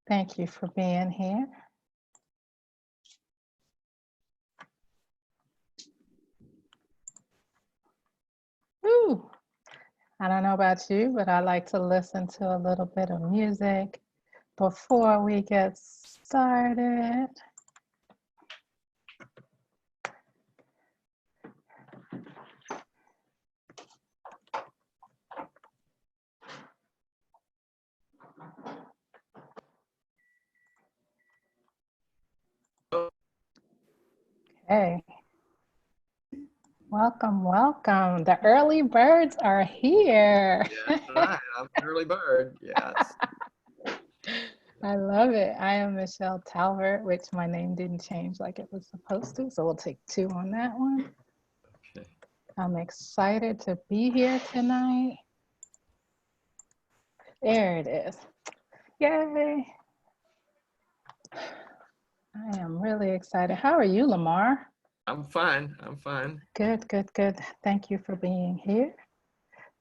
Thank you for being here. Ooh, I don't know about you, but I like to listen to a little bit of music before we get started. Okay. Welcome, welcome. The early birds are here. Yes, I'm an early bird. Yes. I love it. I am Michelle Talbert, which my name didn't change like it was supposed to, so we'll take 2 on that one. Okay. I'm excited to be here tonight. There it is. Yay. I am really excited. How are you, Lamar? I'm fine. I'm fine. Good, good, good. Thank you for being here.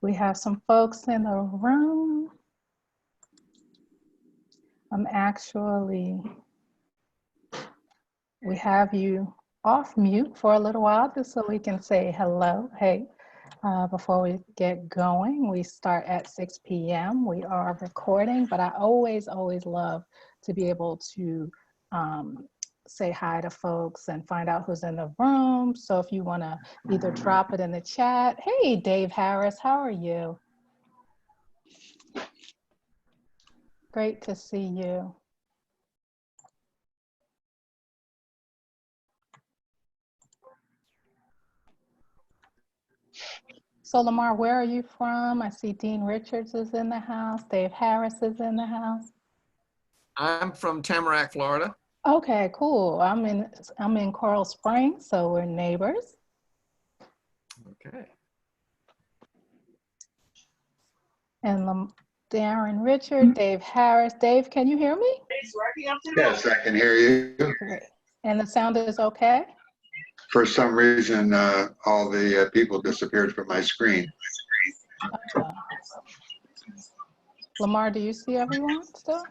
We have some folks in the room. We have you off mute for a little while just so we can say hello. Hey, before we get going, we start at 6 p.m. We are recording, but I always love to be able to say hi to folks and find out who's in the room. So if you want to either drop it in the chat. Hey, Dave Harris, how are you? Great to see you. So Lamar, where are you from? I see Dean Richards is in the house. Dave Harris is in the house. I'm from Tamarack, Florida. Okay, cool. I'm in Coral Springs, so we're neighbors. Okay. And Darren Richard, Dave Harris. Dave, can you hear me? Yes, I can hear you. Great. And the sound is okay? For some reason, all the people disappeared from my screen. Lamar, do you see everyone still?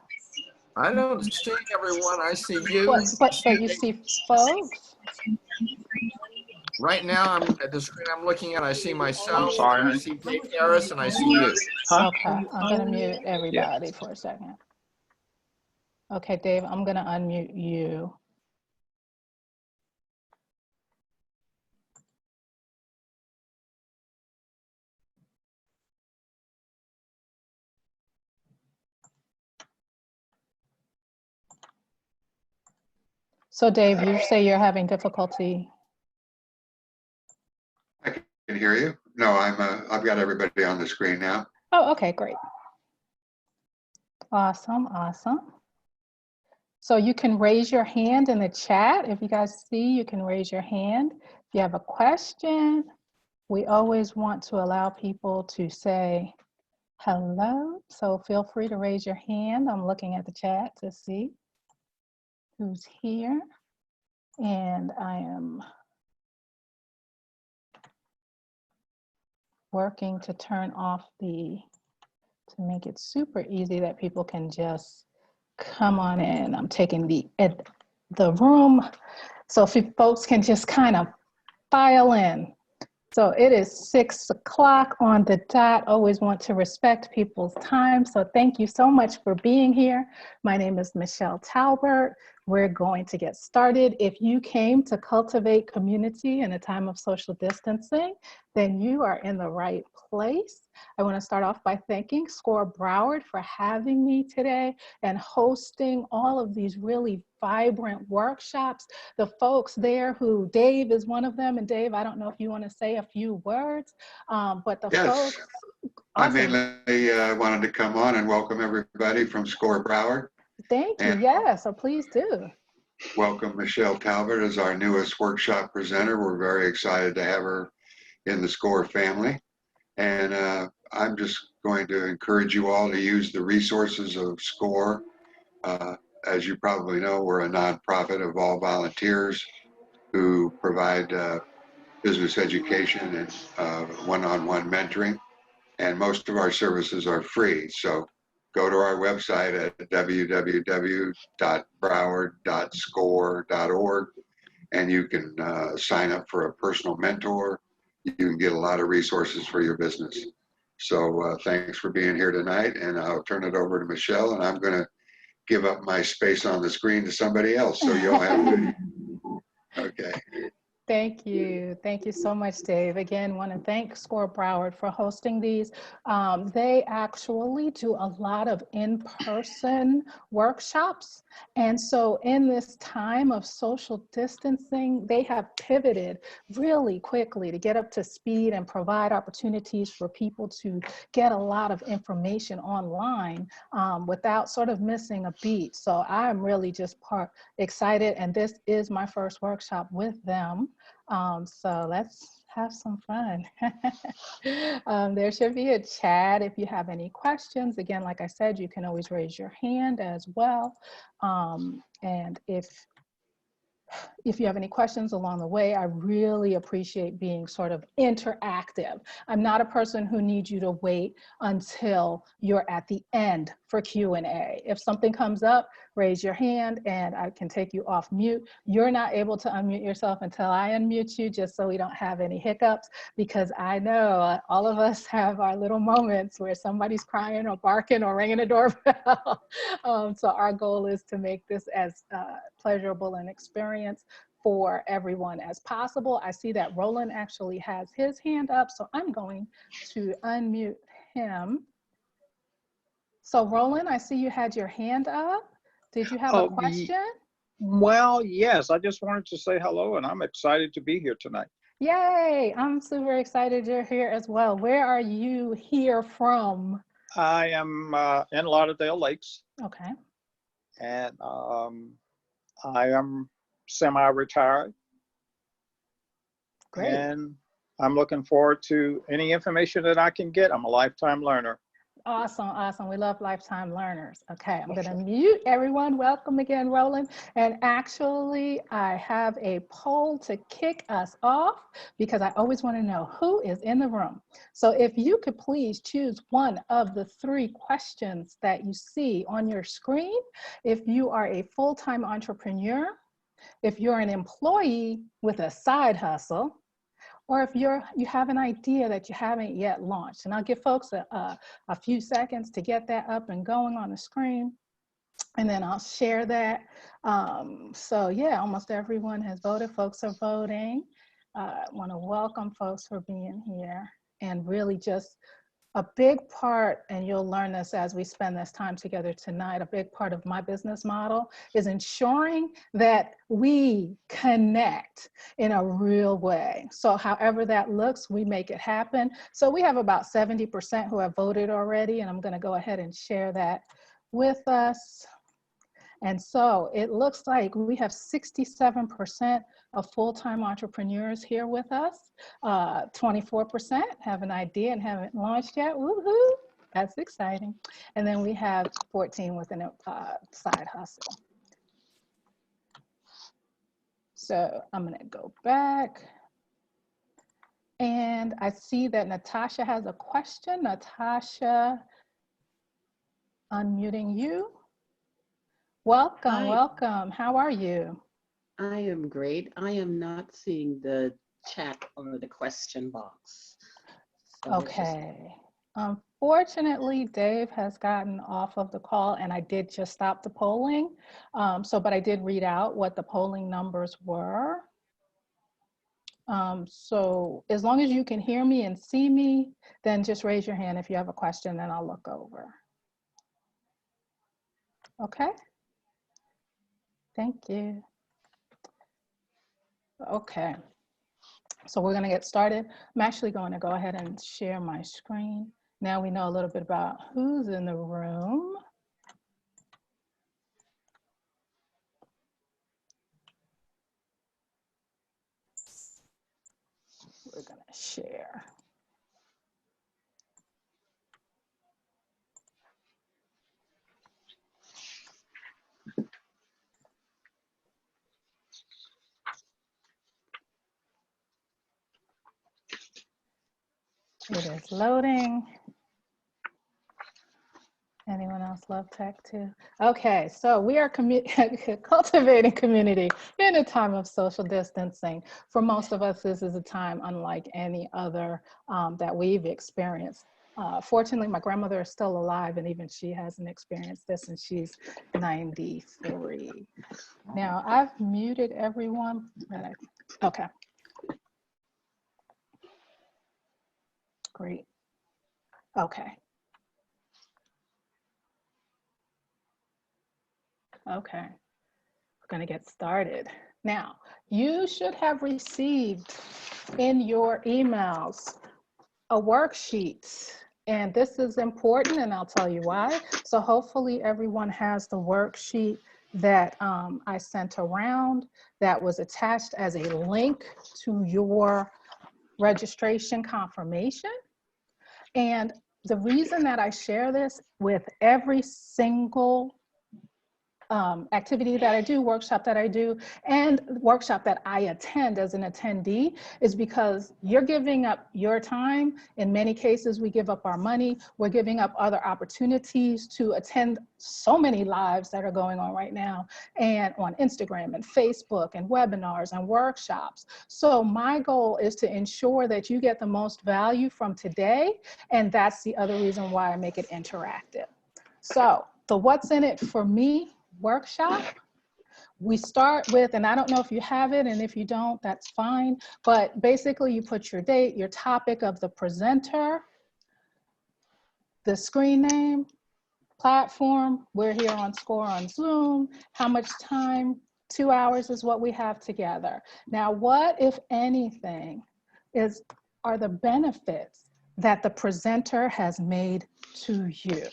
I don't see everyone. I see you. But you see folks? Right now, I'm at the screen I'm looking at. I see myself. I'm sorry. I see Dave Harris, and I see you. Okay, I'm going to mute everybody for a second. Okay, Dave, I'm going to unmute you. So Dave, you say you're having difficulty. I can hear you. No, I've got everybody on the screen now. Oh, okay, great. Awesome, awesome. So you can raise your hand in the chat. If you guys see, you can raise your hand. If you have a question, we always want to allow people to say hello. So feel free to raise your hand. I'm looking at the chat to see who's here. And I am working to turn off to make it super easy that people can just come on in. I'm taking the room so if folks can just kind of file in. So it is 6 o'clock on the dot. Always want to respect people's time. So thank you so much for being here. My name is Michelle Talbert. We're going to get started. If you came to Cultivate Community in a time of social distancing, then you are in the right place. I want to start off by thanking SCORE Broward for having me today and hosting all of these really vibrant workshops. The folks there who, Dave is one of them, and Dave, I don't know if you want to say a few words, but the Yes, folks. I Awesome. mainly wanted to come on and welcome everybody from SCORE Broward. Thank you, yeah, so please do. Welcome Michelle Talbert as our newest workshop presenter. We're very excited to have her in the SCORE family. And I'm just going to encourage you all to use the resources of SCORE. As you probably know, we're a nonprofit of all volunteers who provide business education and one-on-one mentoring. And most of our services are free. So go to our website at www.broward.score.org, and you can sign up for a personal mentor. You can get a lot of resources for your business. So thanks for being here tonight, and I'll turn it over to Michelle, and I'm going to give up my space on the screen to somebody else, so you'll have okay. Thank you. Thank you so much, Dave. Again, want to thank SCORE Broward for hosting these. They actually do a lot of in-person workshops. And so in this time of social distancing, they have pivoted really quickly to get up to speed and provide opportunities for people to get a lot of information online without sort of missing a beat. So I'm really just excited, and this is my first workshop with them. So let's have some fun. There should be a chat if you have any questions. Again, like I said, you can always raise your hand as well. And if you have any questions along the way, I really appreciate being sort of interactive. I'm not a person who needs you to wait until you're at the end for Q&A. If something comes up, raise your hand and I can take you off mute. You're not able to unmute yourself until I unmute you, just so we don't have any hiccups, because I know all of us have our little moments where somebody's crying or barking or ringing a doorbell. So our goal is to make this as pleasurable an experience for everyone as possible. I see that Roland actually has his hand up, so I'm going to unmute him. So Roland, I see you had your hand up. Did you have a question? Well, yes, I just wanted to say hello, and I'm excited to be here tonight. Yay, I'm super excited you're here as well. Where are you here from? I am in Lauderdale Lakes. Okay. And I am semi-retired. Great. And I'm looking forward to any information that I can get. I'm a lifetime learner. Awesome, awesome. We love lifetime learners. Okay, I'm gonna mute everyone. Welcome again, Roland. And actually, I have a poll to kick us off because I always wanna know who is in the room. So if you could please choose one of the 3 questions that you see on your screen. If you are a full-time entrepreneur, if you're an employee with a side hustle, or if you have an idea that you haven't yet launched. And I'll give folks a few seconds to get that up and going on the screen, and then I'll share that. So yeah, almost everyone has voted. Folks are voting. I want to welcome folks for being here, and really just a big part, and you'll learn this as we spend this time together tonight, a big part of my business model is ensuring that we connect in a real way. So however that looks, we make it happen. So we have about 70% who have voted already, and I'm going to go ahead and share that with us. And so it looks like we have 67% of full-time entrepreneurs here with us. 24% have an idea and haven't launched yet. Woohoo! That's exciting. And then we have 14 with a side hustle. So I'm gonna go back. And I see that Natasha has a question. Natasha, unmuting you. Welcome, Hi. welcome. How are you? I am great. I am not seeing the chat or the question box. So Okay. Unfortunately, Dave has gotten off of the call, and I did just stop the polling. But I did read out what the polling numbers were. So as long as you can hear me and see me, then just raise your hand if you have a question, and I'll look over. Okay. Thank you. Okay. So we're going to get started. I'm actually going to go ahead and share my screen. Now we know a little bit about who's in the room. We're going to share. It is loading. Anyone else love tech too. Okay, so we are cultivating community in a time of social distancing. For most of us, this is a time unlike any other that we've experienced. Fortunately, my grandmother is still alive, and even she hasn't experienced this, and she's 93. Now, I've muted everyone. Okay. Great. Okay. Okay. We're going to get started. Now, you should have received in your emails a worksheet. And this is important, and I'll tell you why. So hopefully everyone has the worksheet that I sent around that was attached as a link to your registration confirmation. And the reason that I share this with every single activity that I do, workshop that I do, and workshop that I attend as an attendee is because you're giving up your time. In many cases, we give up our money. We're giving up other opportunities to attend so many lives that are going on right now, and on Instagram and Facebook and webinars and workshops. So my goal is to ensure that you get the most value from today, and that's the other reason why I make it interactive. So the What's in It for Me workshop, we start with, and I don't know if you have it, and if you don't, that's fine, but basically you put your date, your topic of the presenter, the screen name, platform, we're here on SCORE on Zoom, how much time, 2 hours is what we have together. Now, what, if anything, are the benefits that the presenter has made to you?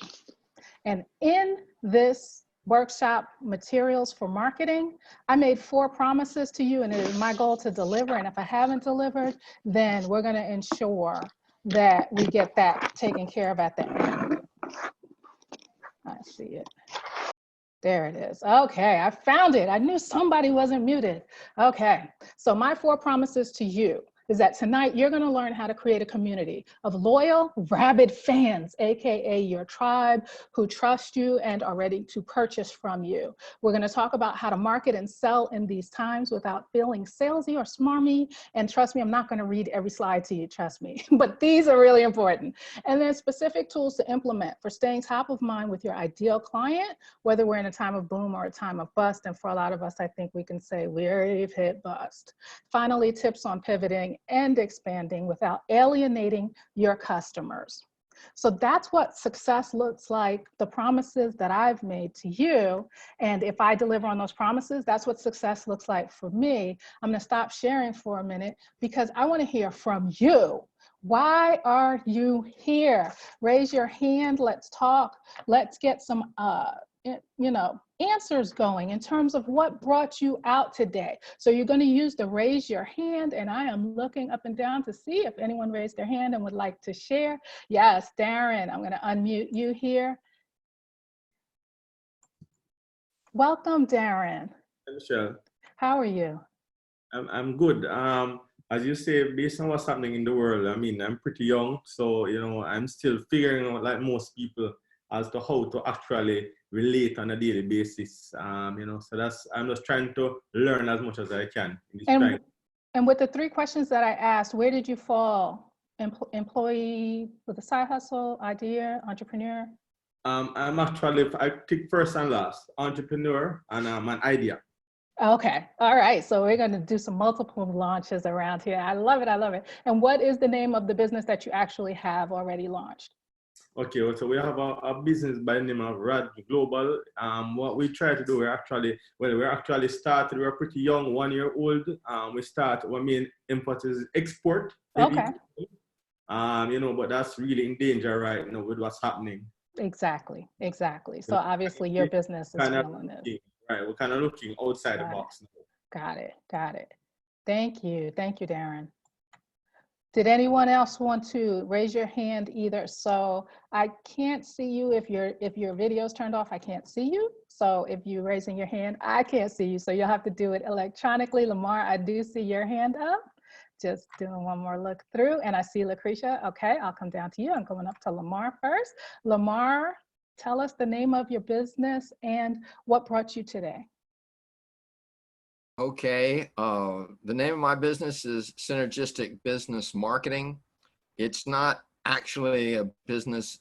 And in this workshop materials for marketing, I made 4 promises to you, and it is my goal to deliver. And if I haven't delivered, then we're going to ensure that we get that taken care of at the end. I see it. There it is. Okay, I found it. I knew somebody wasn't muted. Okay, so my 4 promises to you is that tonight you're going to learn how to create a community of loyal, rabid fans, AKA your tribe, who trust you and are ready to purchase from you. We're going to talk about how to market and sell in these times without feeling salesy or smarmy. And trust me, I'm not going to read every slide to you, trust me, but these are really important. And then specific tools to implement for staying top of mind with your ideal client, whether we're in a time of boom or a time of bust. And for a lot of us, I think we can say we've hit bust. Finally, tips on pivoting and expanding without alienating your customers. So that's what success looks like, the promises that I've made to you. And if I deliver on those promises, that's what success looks like for me. I'm going to stop sharing for a minute because I want to hear from you. Why are you here? Raise your hand. Let's talk. Let's get some answers going in terms of what brought you out today. So you're going to use the raise your hand, and I am looking up and down to see if anyone raised their hand and would like to share. Yes, Darren, I'm going to unmute you here. Welcome, Darren. Michelle. How are you? I'm good. As you say, based on what's happening in the world, I mean, I'm pretty young, so I'm still figuring out, like most people, as to how to actually relate on a daily basis. So I'm just trying to learn as much as I can. And with the 3 questions that I asked, where did you fall? Employee with a side hustle, idea, entrepreneur? I take first and last, entrepreneur and an idea. Okay, all right. So we're going to do some multiple launches around here. I love it, I love it. And what is the name of the business that you actually have already launched? Okay, so we have a business by the name of Rad Global. What we try to do, we're actually started, we're pretty young, 1 year old. Our main emphasis is export. Okay. But that's really in danger right now with what's happening. Exactly. So obviously your business is feeling this. Right, we're kind of looking outside the box now. Got it. Thank you, Darren. Did anyone else want to raise your hand either? So I can't see you if your video's turned off, I can't see you. So if you're raising your hand, I can't see you. So you'll have to do it electronically. Lamar, I do see your hand up. Just doing one more look through, and I see Lucretia. Okay, I'll come down to you. I'm going up to Lamar first. Lamar, tell us the name of your business and what brought you today. Okay, the name of my business is Synergistic Business Marketing. It's not actually a business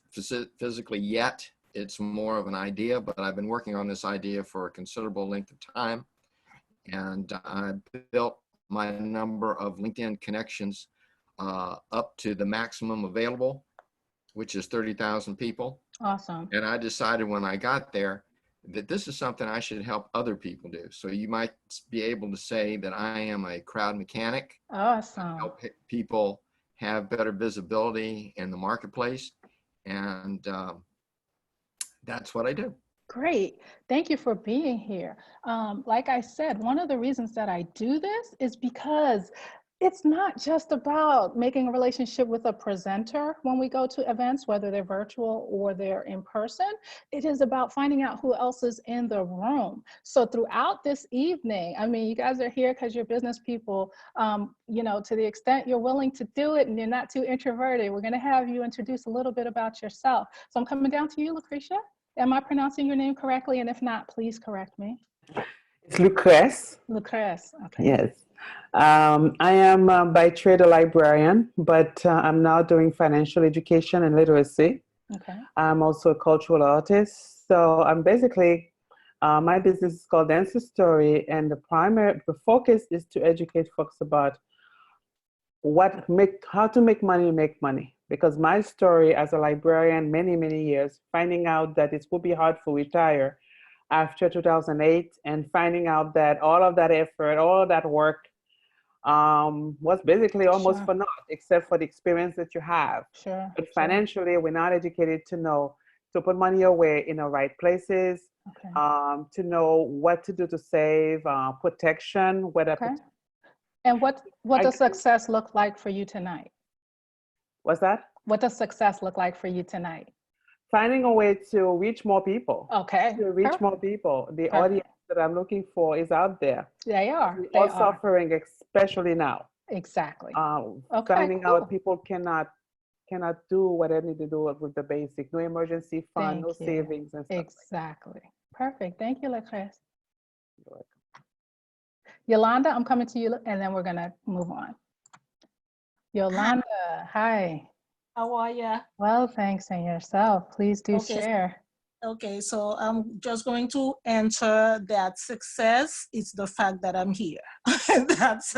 physically yet. It's more of an idea, but I've been working on this idea for a considerable length of time. And I built my number of LinkedIn connections up to the maximum available, which is 30,000 people. Awesome. And I decided when I got there that this is something I should help other people do. So you might be able to say that I am a crowd mechanic. Awesome. Help people have better visibility in the marketplace. And that's what I do. Great. Thank you for being here. Like I said, one of the reasons that I do this is because it's not just about making a relationship with a presenter when we go to events, whether they're virtual or they're in person. It is about finding out who else is in the room. So throughout this evening, I mean, you guys are here because you're business people, you know, to the extent you're willing to do it and you're not too introverted, we're going to have you introduce a little bit about yourself. So I'm coming down to you, Lucretia. Am I pronouncing your name correctly? And if not, please correct me. It's Lucrece. Lucrece. Okay. Yes. I am by trade a librarian, but I'm now doing financial education and literacy. Okay. I'm also a cultural artist. So I'm basically, my business is called Dance Story, and the focus is to educate folks about how to make money. Because my story as a librarian, many years, finding out that it would be hard to retire after 2008, and finding out that all of that effort, all of that work was basically almost Sure. for naught, except for the experience that you have. Sure. But financially, we're not educated to know to put money away in the right places, Okay. to know what to do to save, protection, whether. Okay. And what does success look like for you tonight? What's that? What does success look like for you tonight? Finding a way to reach more people. Okay. To reach Perfect. more people. The Perfect. audience that I'm looking for is out there. They are. We're They all are. suffering, especially now. Exactly. Okay, finding out people cannot do what they need to do with the basic. No emergency fund, no savings and stuff. Exactly. Perfect. Thank you, Lucrece. Yolanda, I'm coming to you, and then we're going to move on. Yolanda, hi. How are you? Well, thanks, and yourself. Please do share. Okay, so I'm just going to ensure that success is the fact that I'm here. That's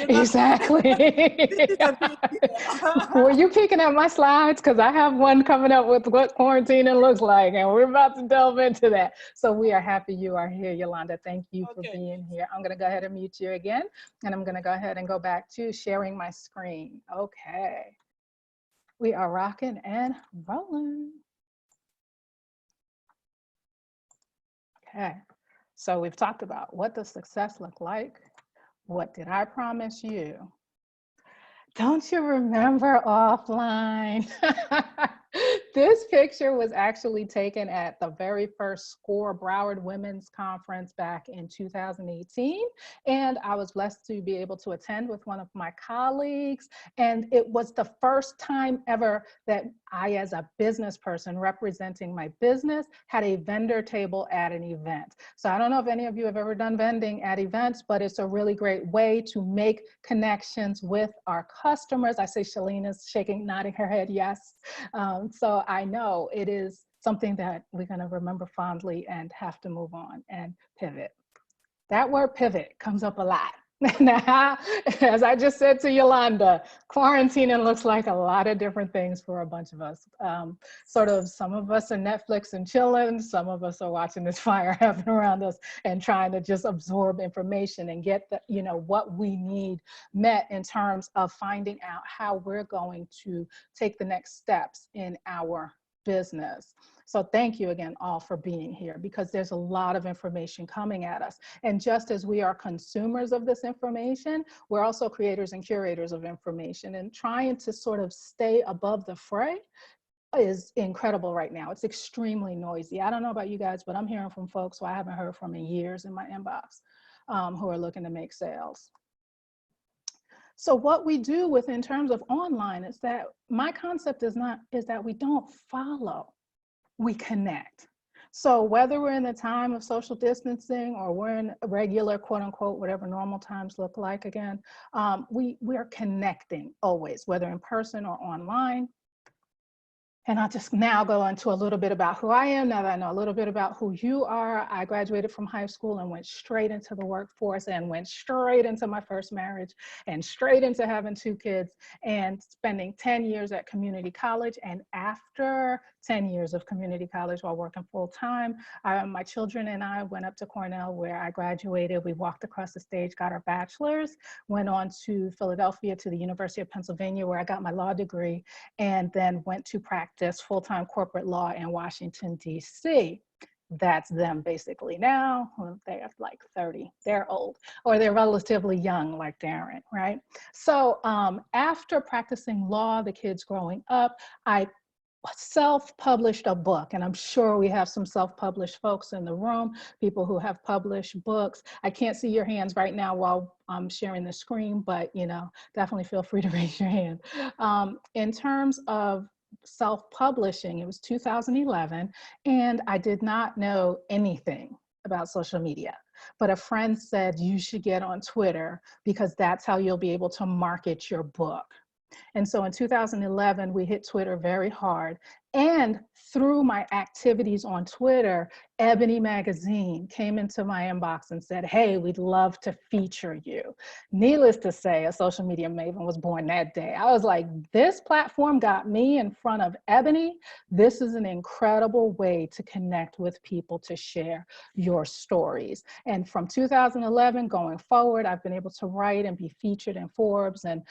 exactly. Were you peeking at my slides? Because I have one coming up with what quarantining looks like, and we're about to delve into that. So we are happy you are here, Yolanda. Thank you for being here. I'm going to go ahead and mute you again, and I'm going to go ahead and go back to sharing my screen. Okay. We are rocking and rolling. Okay, so we've talked about what does success look like? What did I promise you? Don't you remember offline? This picture was actually taken at the very first SCORE Broward Women's Conference back in 2018. And I was blessed to be able to attend with one of my colleagues. And it was the first time ever that I, as a business person representing my business, had a vendor table at an event. So I don't know if any of you have ever done vending at events, but it's a really great way to make connections with our customers. I say Shalina's shaking, nodding her head, yes. So I know it is something that we're going to remember fondly and have to move on and pivot. That word pivot comes up a lot. Now, as I just said to Yolanda, quarantining looks like a lot of different things for a bunch of us. Some of us are Netflix and chilling. Some of us are watching this fire happen around us and trying to just absorb information and get what we need met in terms of finding out how we're going to take the next steps in our business. So thank you again all for being here, because there's a lot of information coming at us. And just as we are consumers of this information, we're also creators and curators of information, and trying to sort of stay above the fray is incredible right now. It's extremely noisy. I don't know about you guys, but I'm hearing from folks who I haven't heard from in years in my inbox, who are looking to make sales. So what we do in terms of online is that my concept is that we don't follow. we connect. So whether we're in the time of social distancing or we're in regular, quote unquote, whatever normal times look like again, we are connecting always, whether in person or online. And I'll just now go into a little bit about who I am, now that I know a little bit about who you are. I graduated from high school and went straight into the workforce and went straight into my first marriage and straight into having 2 kids and spending 10 years at community college. And after 10 years of community college while working full time, my children and I went up to Cornell where I graduated. We walked across the stage, got our bachelor's, went on to Philadelphia to the University of Pennsylvania where I got my law degree, and then went to practice full-time corporate law in Washington, D.C. That's them basically now. They're like 30, they're old, or they're relatively young like Darren, right? So after practicing law, the kids growing up, I self-published a book, and I'm sure we have some self-published folks in the room, people who have published books. I can't see your hands right now while I'm sharing the screen, but definitely feel free to raise your hand. In terms of self-publishing, it was 2011, and I did not know anything about social media, but a friend said you should get on Twitter because that's how you'll be able to market your book. And so in 2011, we hit Twitter very hard. And through my activities on Twitter, Ebony Magazine came into my inbox and said, hey, we'd love to feature you. Needless to say, a social media maven was born that day. I was like, this platform got me in front of Ebony. This is an incredible way to connect with people, to share your stories. And from 2011 going forward, I've been able to write and be featured in Forbes and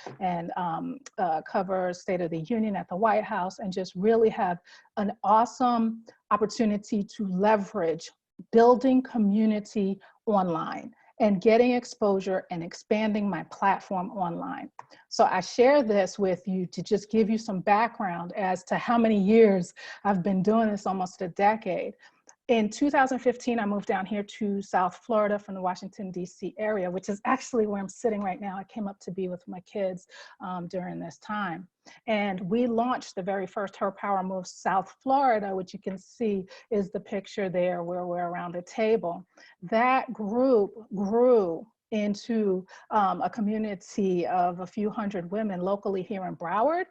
cover State of the Union at the White House, and just really have an awesome opportunity to leverage building community online and getting exposure and expanding my platform online. So I share this with you to just give you some background as to how many years I've been doing this, almost a decade. In 2015, I moved down here to South Florida from the Washington, D.C. area, which is actually where I'm sitting right now. I came up to be with my kids during this time. And we launched the very first Her Power Move South Florida, which you can see is the picture there where we're around a table. That group grew into a community of a few hundred women locally here in Broward.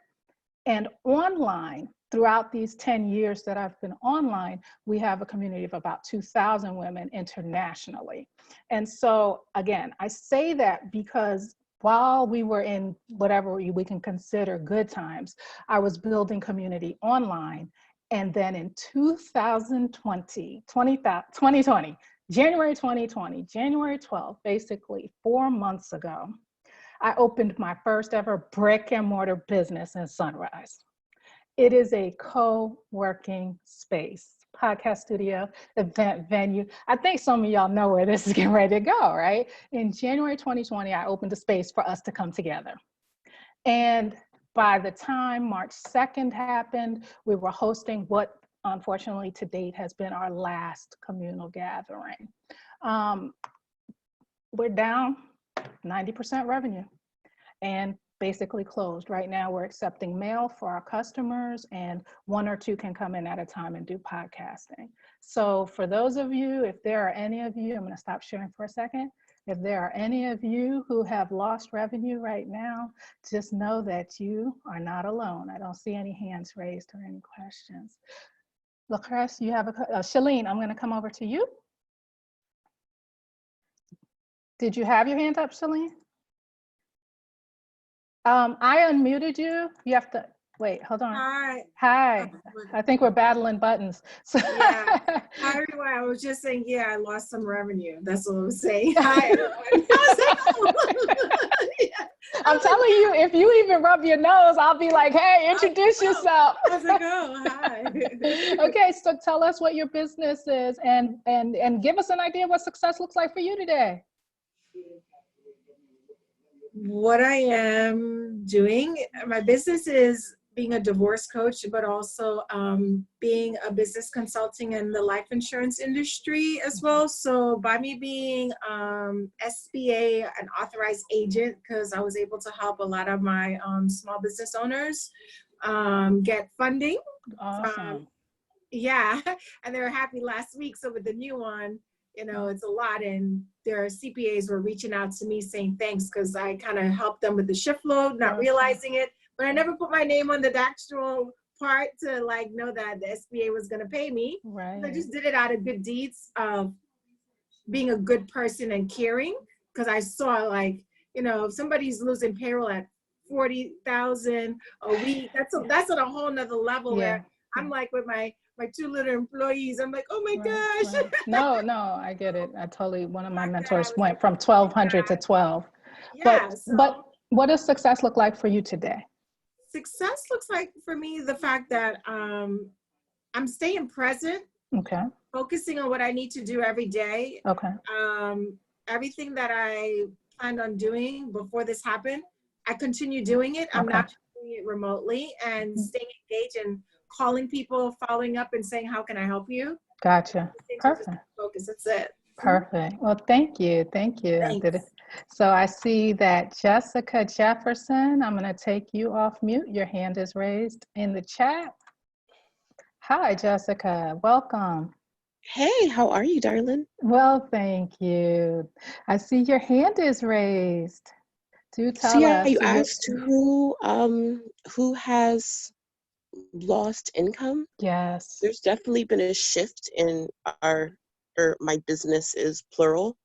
And online, throughout these 10 years that I've been online, we have a community of about 2,000 women internationally. And so again, I say that because while we were in whatever we can consider good times, I was building community online. And then in 2020, January 2020, January 12th, basically 4 months ago, I opened my first ever brick and mortar business in Sunrise. It is a co-working space, podcast studio, event venue. I think some of y'all know where this is getting ready to go, right? In January 2020, I opened a space for us to come together. And by the time March 2nd happened, we were hosting what unfortunately to date has been our last communal gathering. We're down 90% revenue and basically closed. Right now we're accepting mail for our customers, and 1 or 2 can come in at a time and do podcasting. So for those of you, if there are any of you, I'm going to stop sharing for a second. If there are any of you who have lost revenue right now, just know that you are not alone. I don't see any hands raised or any questions. Lucrece, you have a, Shalene, I'm going to come over to you. Did you have your hand up, Shalene? I unmuted you. You have to, wait, hold on. Hi. Hi. I think we're battling buttons. So Yeah. Hi, everyone. I was just saying, yeah, I lost some revenue. That's what I was saying. Hi, everyone. Yeah. I'm telling you, if you even rub your nose, I'll be like, hey, introduce yourself. I was like, oh, hi. Okay, so tell us what your business is and give us an idea of what success looks like for you today. What I am doing, my business is being a divorce coach, but also being a business consulting in the life insurance industry as well. So by me being SBA, an authorized agent, because I was able to help a lot of my small business owners get funding. Awesome. Yeah, and they were happy last week. So with the new one, you know, it's a lot, and their CPAs were reaching out to me saying thanks because I kind of helped them with the shift load, not realizing it. But I never put my name on the actual part to like know that the SBA was going to pay me. Right. I just did it out of good deeds of being a good person and caring, because I saw like, you know, if somebody's losing payroll at 40,000 a week, that's on a whole nother level where I'm like with my two little employees, I'm like, oh my gosh. Right. No, I get it. I totally, one of my Like that, mentors I was went like, from oh my 1,200 to God. 12. Yeah, But what does success look like for you today? success looks like for me the fact that I'm staying present, Okay. focusing on what I need to do every day. Okay. Everything that I planned on doing before this happened, I continue doing it. I'm not doing it remotely, and staying engaged and calling people, following up and saying, how can I help you? Gotcha. Perfect. Focus, that's it. Perfect. Well, thank you. Thank you. I did it. Thanks. So I see that Jessica Jefferson, I'm going to take you off mute. Your hand is raised in the chat. Hi, Jessica. Welcome. Hey, how are you, darling? Well, thank you. I see your hand is raised. Do tell So yeah, us. you asked who has lost income. Yes. There's definitely been a shift in my business is plural.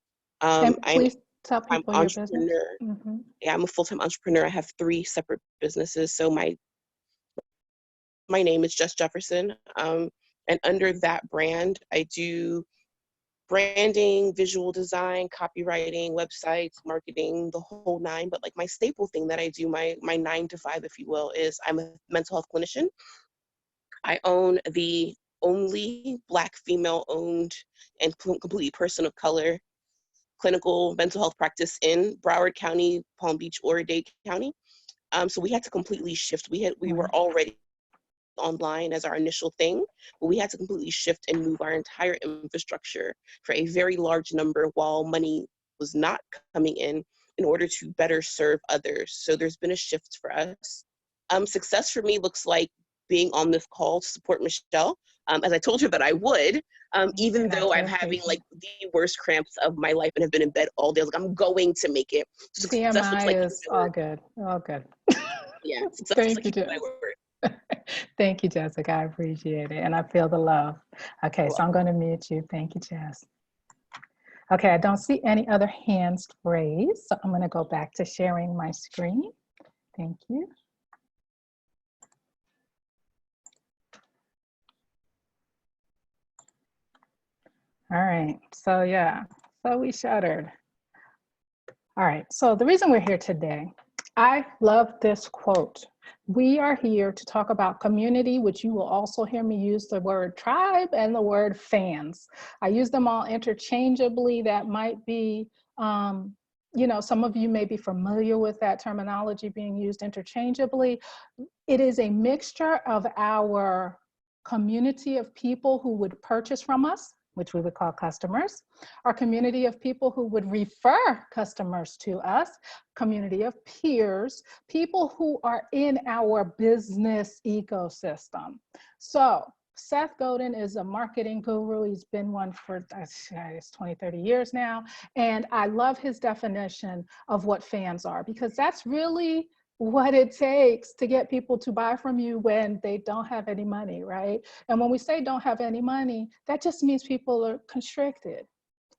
And please tell I'm people your business. entrepreneur. Mm-hmm. Yeah, I'm a full-time entrepreneur. I have 3 separate businesses. So my name is Just Jefferson. And under that brand, I do branding, visual design, copywriting, websites, marketing, the whole 9. But like my staple thing that I do, my 9 to 5, if you will, is I'm a mental health clinician. I own the only Black female owned and completely person of color clinical mental health practice in Broward County, Palm Beach, or Dade County. So we had to completely shift. We were already online as our initial thing, but we had to completely shift and move our entire infrastructure for a very large number while money was not coming in order to better serve others. So there's been a shift for us. Success for me looks like being on this call to support Michelle, as I told her that I would, even though I'm having like the worst cramps of my life and have been in bed all day. Like, I'm going to make it. So success looks like is all good. All good. Yeah, success Thank looks you, like my word. Thank you, Jessica. I appreciate it. And I feel the love. Okay, so I'm going to mute you. Thank you, Jess. Okay, I don't see any other hands raised. So I'm going to go back to sharing my screen. Thank you. All right, so yeah, so we shuttered. All right, so the reason we're here today, I love this quote. We are here to talk about community, which you will also hear me use the word tribe and the word fans. I use them all interchangeably. That might be, you know, some of you may be familiar with that terminology being used interchangeably. It is a mixture of our community of people who would purchase from us, which we would call customers, our community of people who would refer customers to us, community of peers, people who are in our business ecosystem. So Seth Godin is a marketing guru. He's been one for 20, 30 years now. And I love his definition of what fans are, because that's really what it takes to get people to buy from you when they don't have any money, right? And when we say don't have any money, that just means people are constricted.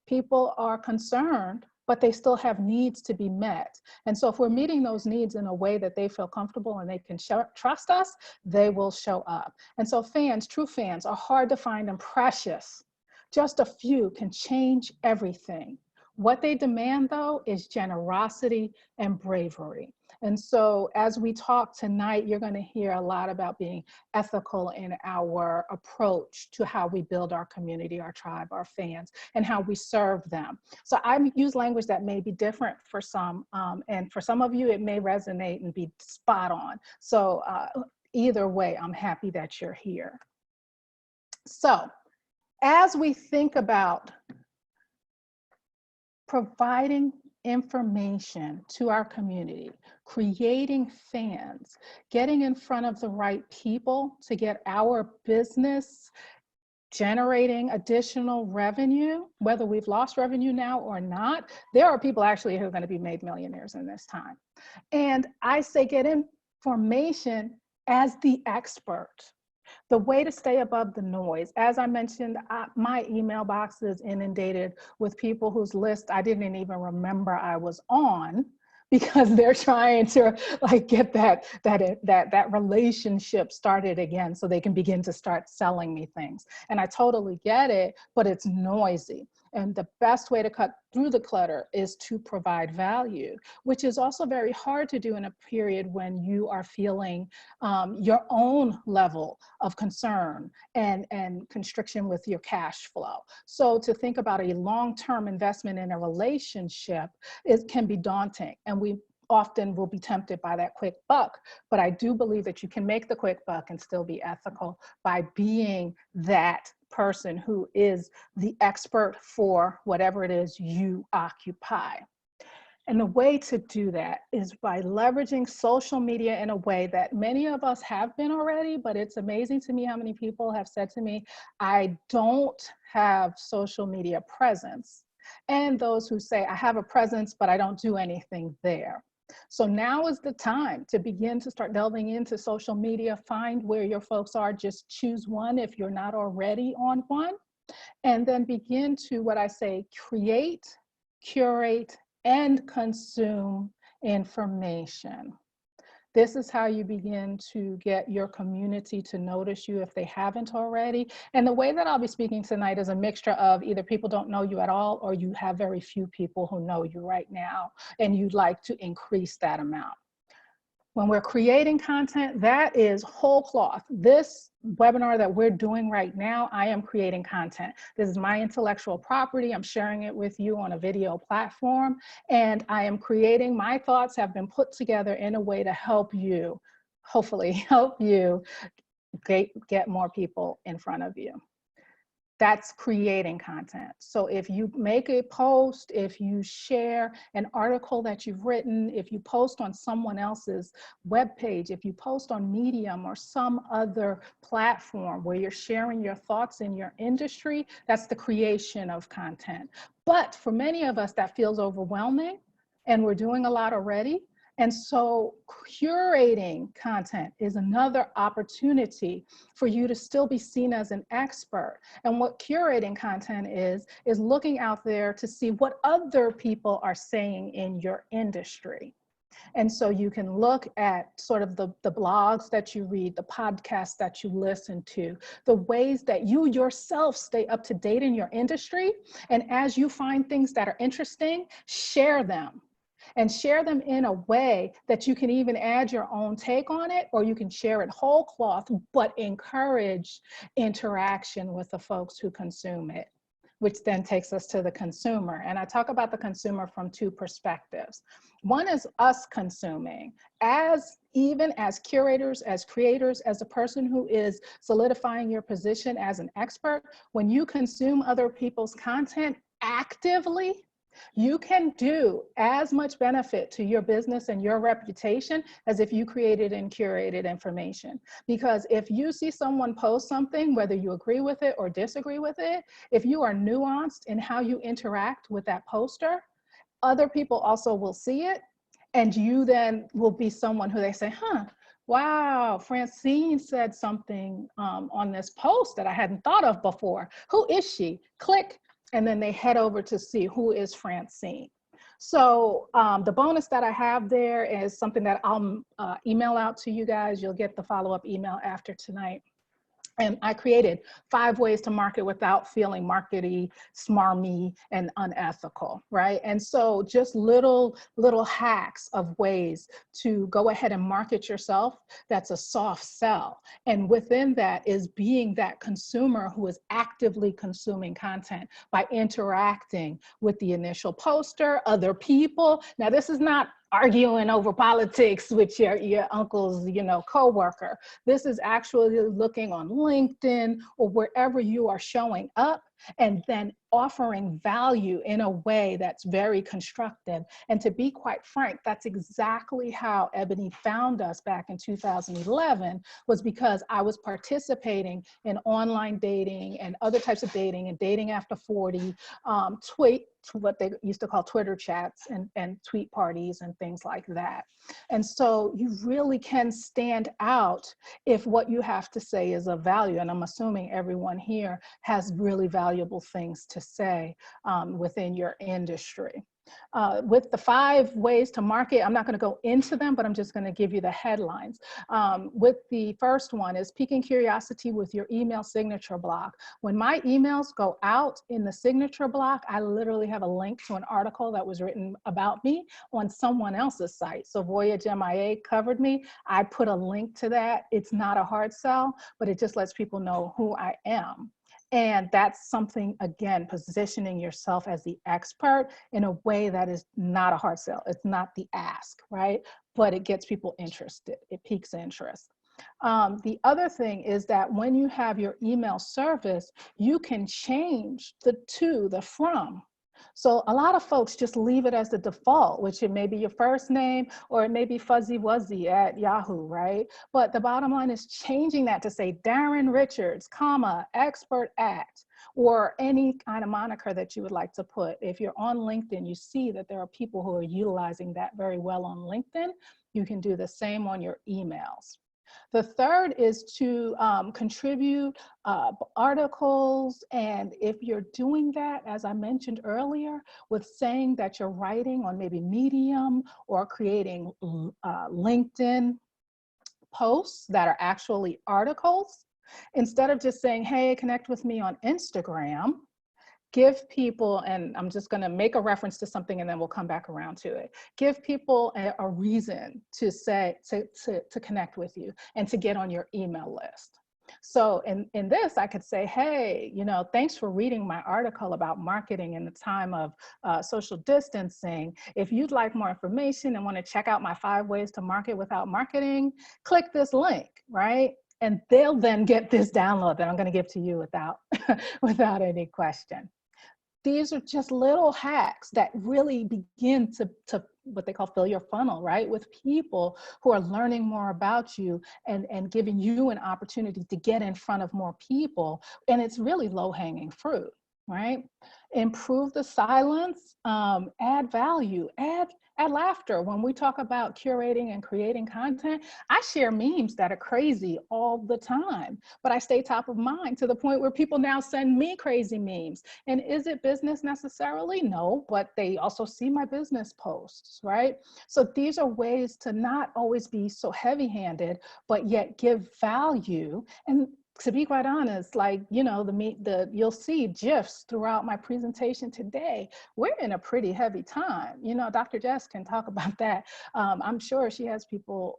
People are concerned, but they still have needs to be met. And so if we're meeting those needs in a way that they feel comfortable and they can trust us, they will show up. And so fans, true fans, are hard to find and precious. Just a few can change everything. What they demand, though, is generosity and bravery. And so as we talk tonight, you're going to hear a lot about being ethical in our approach to how we build our community, our tribe, our fans, and how we serve them. So I use language that may be different for some, and for some of you, it may resonate and be spot on. So either way, I'm happy that you're here. So as we think about providing information to our community, creating fans, getting in front of the right people to get our business generating additional revenue, whether we've lost revenue now or not. There are people actually who are going to be made millionaires in this time. And I say get information as the expert. The way to stay above the noise, as I mentioned, my email box is inundated with people whose list I didn't even remember I was on, because they're trying to like get that relationship started again so they can begin to start selling me things. And I totally get it, but it's noisy. And the best way to cut through the clutter is to provide value, which is also very hard to do in a period when you are feeling your own level of concern and constriction with your cash flow. So to think about a long-term investment in a relationship, it can be daunting. And we often will be tempted by that quick buck, but I do believe that you can make the quick buck and still be ethical by being that person who is the expert for whatever it is you occupy. And the way to do that is by leveraging social media in a way that many of us have been already, but it's amazing to me how many people have said to me, I don't have social media presence. And those who say, I have a presence, but I don't do anything there. So now is the time to begin to start delving into social media, find where your folks are, just choose one if you're not already on one, and then begin to, what I say, create, curate, and consume information. This is how you begin to get your community to notice you if they haven't already. And the way that I'll be speaking tonight is a mixture of either people don't know you at all, or you have very few people who know you right now, and you'd like to increase that amount. When we're creating content, that is whole cloth. This webinar that we're doing right now, I am creating content. This is my intellectual property. I'm sharing it with you on a video platform, and I am creating, my thoughts have been put together in a way to help you, hopefully help you get more people in front of you. That's creating content. So if you make a post, if you share an article that you've written, if you post on someone else's webpage, if you post on Medium or some other platform where you're sharing your thoughts in your industry, that's the creation of content. But for many of us, that feels overwhelming, and we're doing a lot already. And so curating content is another opportunity for you to still be seen as an expert. And what curating content is looking out there to see what other people are saying in your industry. And so you can look at sort of the blogs that you read, the podcasts that you listen to, the ways that you yourself stay up to date in your industry. And as you find things that are interesting, share them. And share them in a way that you can even add your own take on it, or you can share it whole cloth, but encourage interaction with the folks who consume it, which then takes us to the consumer. And I talk about the consumer from two perspectives. One is us consuming, even as curators, as creators, as a person who is solidifying your position as an expert. When you consume other people's content actively, you can do as much benefit to your business and your reputation as if you created and curated information. Because if you see someone post something, whether you agree with it or disagree with it, if you are nuanced in how you interact with that poster, other people also will see it. And you then will be someone who they say, wow, Francine said something on this post that I hadn't thought of before. Who is she? Click. And then they head over to see who is Francine. So the bonus that I have there is something that I'll email out to you guys. You'll get the follow-up email after tonight. And I created 5 ways to market without feeling markety, smarmy, and unethical, right? And so just little hacks of ways to go ahead and market yourself. That's a soft sell. And within that is being that consumer who is actively consuming content by interacting with the initial poster, other people. Now, this is not arguing over politics with your uncle's, coworker. This is actually looking on LinkedIn or wherever you are showing up and then offering value in a way that's very constructive. And to be quite frank, that's exactly how Ebony found us back in 2011, was because I was participating in online dating and other types of dating and dating after 40, what they used to call Twitter chats and tweet parties and things like that. And so you really can stand out if what you have to say is of value. And I'm assuming everyone here has really valuable things to say within your industry. With the 5 ways to market, I'm not going to go into them, but I'm just going to give you the headlines. With the first one is piquing curiosity with your email signature block. When my emails go out in the signature block, I literally have a link to an article that was written about me on someone else's site. So Voyage MIA covered me. I put a link to that. It's not a hard sell, but it just lets people know who I am. And that's something, again, positioning yourself as the expert in a way that is not a hard sell. It's not the ask, right? But it gets people interested. It piques interest. The other thing is that when you have your email service, you can change the to, the from. So a lot of folks just leave it as the default, which it may be your first name or it may be Fuzzy Wuzzy at Yahoo, right? But the bottom line is changing that to say Darren Richards, comma, expert at, or any kind of moniker that you would like to put. If you're on LinkedIn, you see that there are people who are utilizing that very well on LinkedIn. You can do the same on your emails. The third is to contribute articles, and if you're doing that, as I mentioned earlier, with saying that you're writing on maybe Medium or creating LinkedIn posts that are actually articles, instead of just saying, hey, connect with me on Instagram, give people, and I'm just going to make a reference to something and then we'll come back around to it. Give people a reason to say, to connect with you and to get on your email list. So in this, I could say, hey, you know, thanks for reading my article about marketing in the time of social distancing. If you'd like more information and want to check out my 5 ways to market without marketing, click this link, right? And they'll then get this download that I'm going to give to you without, without any question. These are just little hacks that really begin to what they call fill your funnel, right? With people who are learning more about you and giving you an opportunity to get in front of more people. And it's really low-hanging fruit, right? Improve the silence, add value, add laughter. When we talk about curating and creating content, I share memes that are crazy all the time, but I stay top of mind to the point where people now send me crazy memes. And is it business necessarily? No, but they also see my business posts, right? So these are ways to not always be so heavy-handed, but yet give value. And to be quite honest, like, you know, you'll see GIFs throughout my presentation today. We're in a pretty heavy time. You know, Dr. Jess can talk about that. I'm sure she has people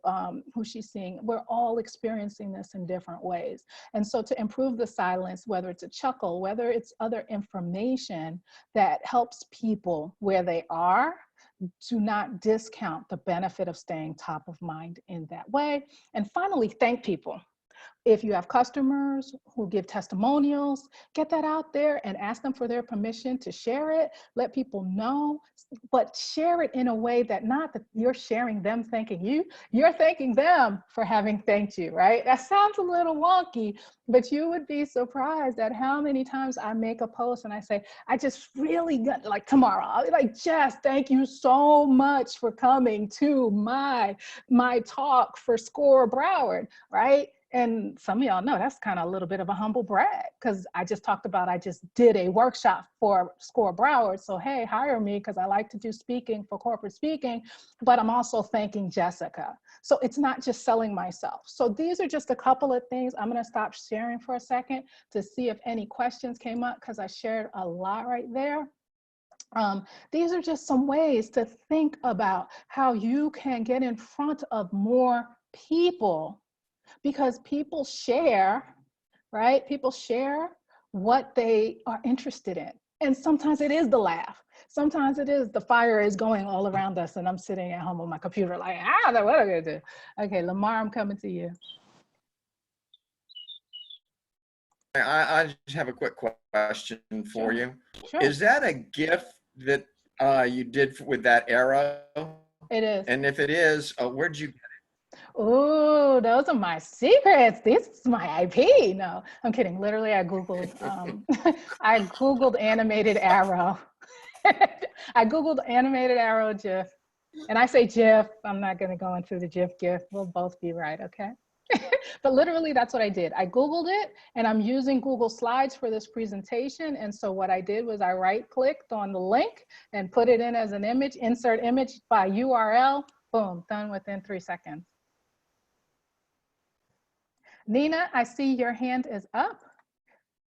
who she's seeing. We're all experiencing this in different ways. And so to improve the silence, whether it's a chuckle, whether it's other information that helps people where they are, do not discount the benefit of staying top of mind in that way. And finally, thank people. If you have customers who give testimonials, get that out there and ask them for their permission to share it. Let people know, but share it in a way that not that you're sharing them thanking you, you're thanking them for having thanked you, right? That sounds a little wonky, but you would be surprised at how many times I make a post and I say, I just really got, like tomorrow, I'll be like, Jess, thank you so much for coming to my talk for SCORE Broward, right? And some of y'all know that's kind of a little bit of a humble brag, because I just talked about, I just did a workshop for SCORE Broward. So, hey, hire me because I like to do speaking for corporate speaking, but I'm also thanking Jessica. So it's not just selling myself. So these are just a couple of things. I'm going to stop sharing for a second to see if any questions came up, because I shared a lot right there. These are just some ways to think about how you can get in front of more people, because people share, right? People share what they are interested in. And sometimes it is the laugh. Sometimes it is the fire is going all around us and I'm sitting at home on my computer like, what am I gonna do? Okay, Lamar, I'm coming to you. I just have a quick question for Sure. you. Sure. Is that a gift that you did with that arrow? It is. And if it is, where'd you? Oh, those are my secrets. This is my IP. No, I'm kidding. Literally, I Googled, I Googled animated arrow. I Googled animated arrow GIF. And I say GIF, I'm not going to go into the GIF. We'll both be right, okay? But literally, that's what I did. I Googled it, and I'm using Google Slides for this presentation. And so what I did was I right-clicked on the link and put it in as an image, insert image by URL, boom, done within 3 seconds. Nina, I see your hand is up.